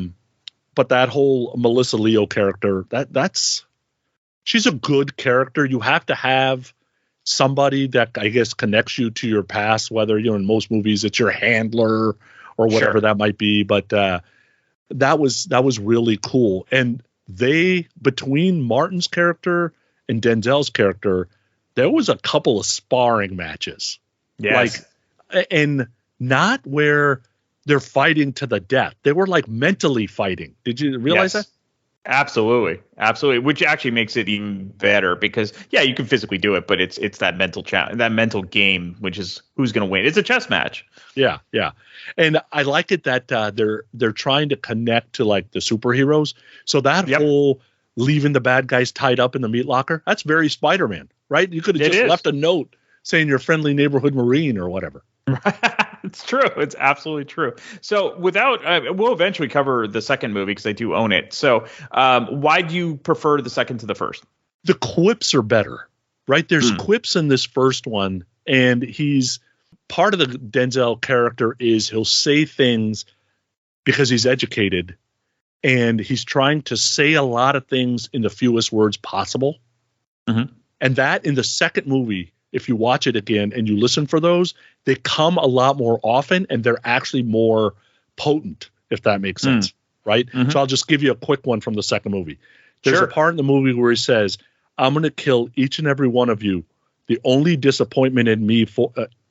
But that whole Melissa Leo character, that's she's a good character. You have to have somebody that, I guess, connects you to your past, whether, in most movies it's your handler or whatever that might be. But that was really cool. And between Martin's character and Denzel's character, there was a couple of sparring matches. Yes. And not where they're fighting to the death. They were like mentally fighting. Did you realize that? Absolutely. Which actually makes it even better, because you can physically do it, but it's that mental that mental game, which is who's going to win. It's a chess match. Yeah. And I like it that they're trying to connect to like the superheroes. So that whole leaving the bad guys tied up in the meat locker, that's very Spider-Man, right? You could have just left a note saying you're friendly neighborhood Marine or whatever. It's true. It's absolutely true. So we'll eventually cover the second movie because I do own it. So why do you prefer the second to the first? The quips are better, right? There's quips in this first one, and he's part of the Denzel character is he'll say things because he's educated, and he's trying to say a lot of things in the fewest words possible. And that in the second movie, if you watch it again and you listen for those, they come a lot more often, and they're actually more potent, if that makes sense, right? So I'll just give you a quick one from the second movie. There's a part in the movie where he says, "I'm going to kill each and every one of you. The only disappointment in me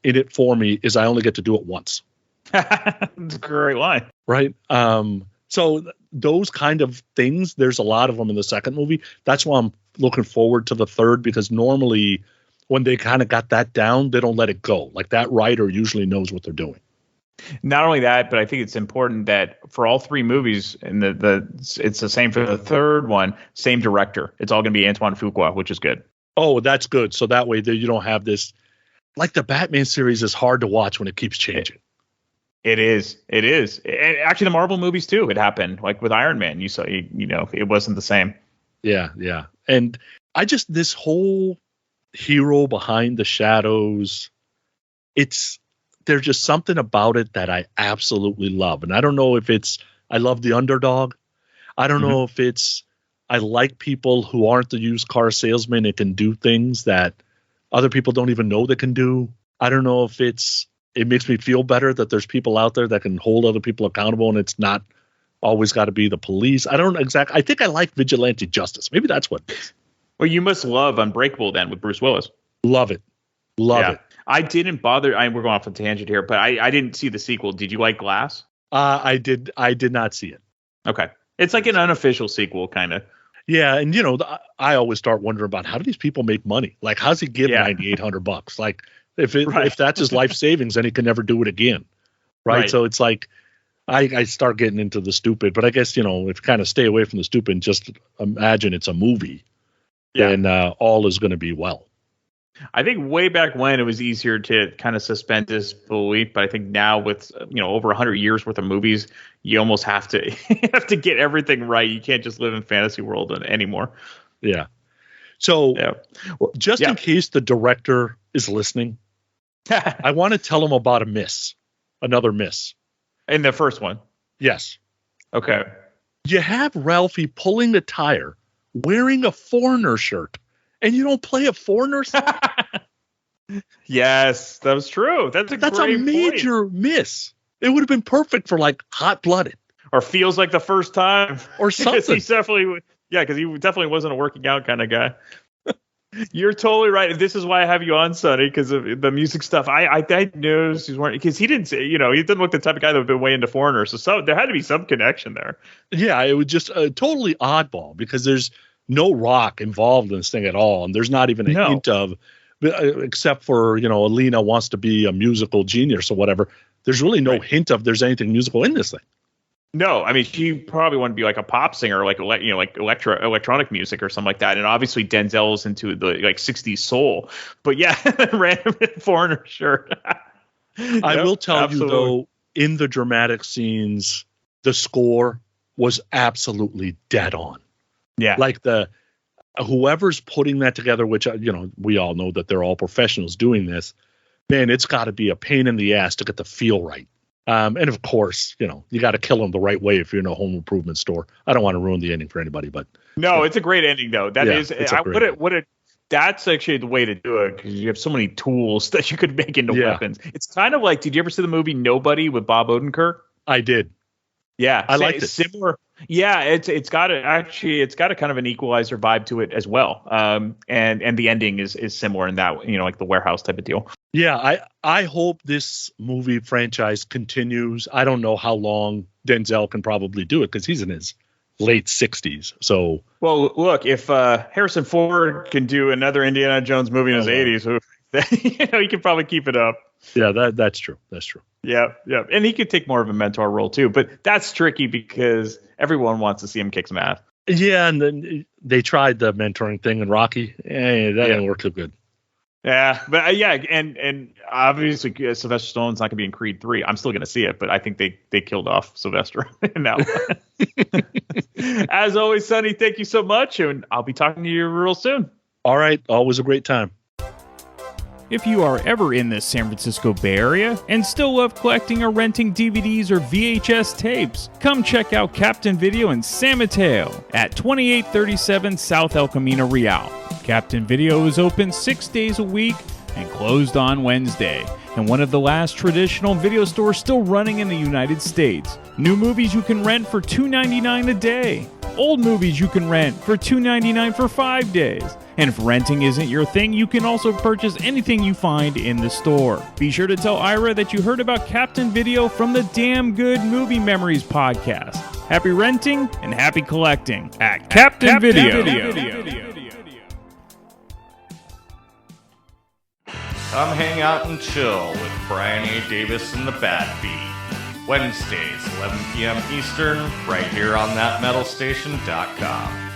in it for me is I only get to do it once." That's a great line. Right? So those kind of things, there's a lot of them in the second movie. That's why I'm looking forward to the third, because normally when they kind of got that down, they don't let it go. Like, that writer usually knows what they're doing. Not only that, but I think it's important that for all three movies, and it's the same for the third one, same director. It's all going to be Antoine Fuqua, which is good. Oh, that's good. So that way you don't have this, like the Batman series is hard to watch when it keeps changing. It is. And actually, the Marvel movies too. It happened like with Iron Man. You saw, it wasn't the same. Yeah. And this whole hero behind the shadows, there's just something about it that I absolutely love. And I don't know if I love the underdog. I don't know if I like people who aren't the used car salesman and can do things that other people don't even know they can do. I don't know if it makes me feel better that there's people out there that can hold other people accountable, and it's not always got to be the police. I don't exactly. I think I like vigilante justice. Maybe that's what it is. Well, you must love Unbreakable then with Bruce Willis. Love it. Love it. I didn't bother. We're going off a tangent here, but I didn't see the sequel. Did you like Glass? I did not see it. Okay. It's like an unofficial sequel, kind of. Yeah, and I always start wondering about how do these people make money? Like, how's he get $9,800? Like, if that's his life savings, then he can never do it again, right? So it's like I start getting into the stupid. But I guess if you kind of stay away from the stupid and just imagine it's a movie, then all is going to be well. I think way back when it was easier to kind of suspend disbelief, but I think now with over 100 years worth of movies, you almost have to get everything right. You can't just live in fantasy world anymore. Yeah. So just in case the director is listening, I want to tell him about another miss. In the first one? Yes. Okay. You have Ralphie pulling a tire, wearing a Foreigner shirt, and you don't play a Foreigner song? Yes, that was true. That's a major miss. It would have been perfect for like Hot Blooded. Or Feels Like the First Time. Or something. Because he definitely wasn't a working out kind of guy. You're totally right. This is why I have you on, Sonny, because of the music stuff. I noticed he's wearing, because he didn't say, he didn't look the type of guy that would have been way into Foreigners. So there had to be some connection there. Yeah, it was just a totally oddball because there's no rock involved in this thing at all. And there's not even a hint of, except for, Alina wants to be a musical genius or whatever. There's really no hint of there's anything musical in this thing. No, I mean, she probably wanted to be like a pop singer, like electronic music or something like that. And obviously Denzel's into the 60s soul. But yeah, random Foreigner shirt. I will tell you though, in the dramatic scenes, the score was absolutely dead on. Yeah, like whoever's putting that together, which we all know that they're all professionals doing this. Man, it's got to be a pain in the ass to get the feel right. And of course, you got to kill them the right way if you're in a home improvement store. I don't want to ruin the ending for anybody, but no, it's a great ending though. That's actually the way to do it because you have so many tools that you could make into weapons. It's kind of like, did you ever see the movie Nobody with Bob Odenkirk? I did. Yeah, I liked it. Similar. Yeah, it's got a kind of an Equalizer vibe to it as well. And the ending is similar in that, like the warehouse type of deal. Yeah, I hope this movie franchise continues. I don't know how long Denzel can probably do it because he's in his late 60s. So, well, look, if Harrison Ford can do another Indiana Jones movie in his 80s, he can probably keep it up. Yeah, that's true. That's true. Yeah. And he could take more of a mentor role too, but that's tricky because everyone wants to see him kick some ass. Yeah, and then they tried the mentoring thing in Rocky. That didn't work too good. Yeah, but and obviously Sylvester Stallone's not going to be in Creed 3. I'm still going to see it, but I think they killed off Sylvester in that one. As always, Sonny, thank you so much, and I'll be talking to you real soon. All right, always a great time. If you are ever in the San Francisco Bay Area and still love collecting or renting DVDs or VHS tapes, come check out Captain Video in San Mateo at 2837 South El Camino Real. Captain Video is open 6 days a week and closed on Wednesday, and one of the last traditional video stores still running in the United States. New movies you can rent for $2.99 a day. Old movies you can rent for $2.99 for 5 days. And if renting isn't your thing, you can also purchase anything you find in the store. Be sure to tell Ira that you heard about Captain Video from the Damn Good Movie Memories podcast. Happy renting and happy collecting at Captain Video. Come hang out and chill with Brian A. Davis and the Bad Beat. Wednesdays, 11 p.m. Eastern, right here on thatmetalstation.com.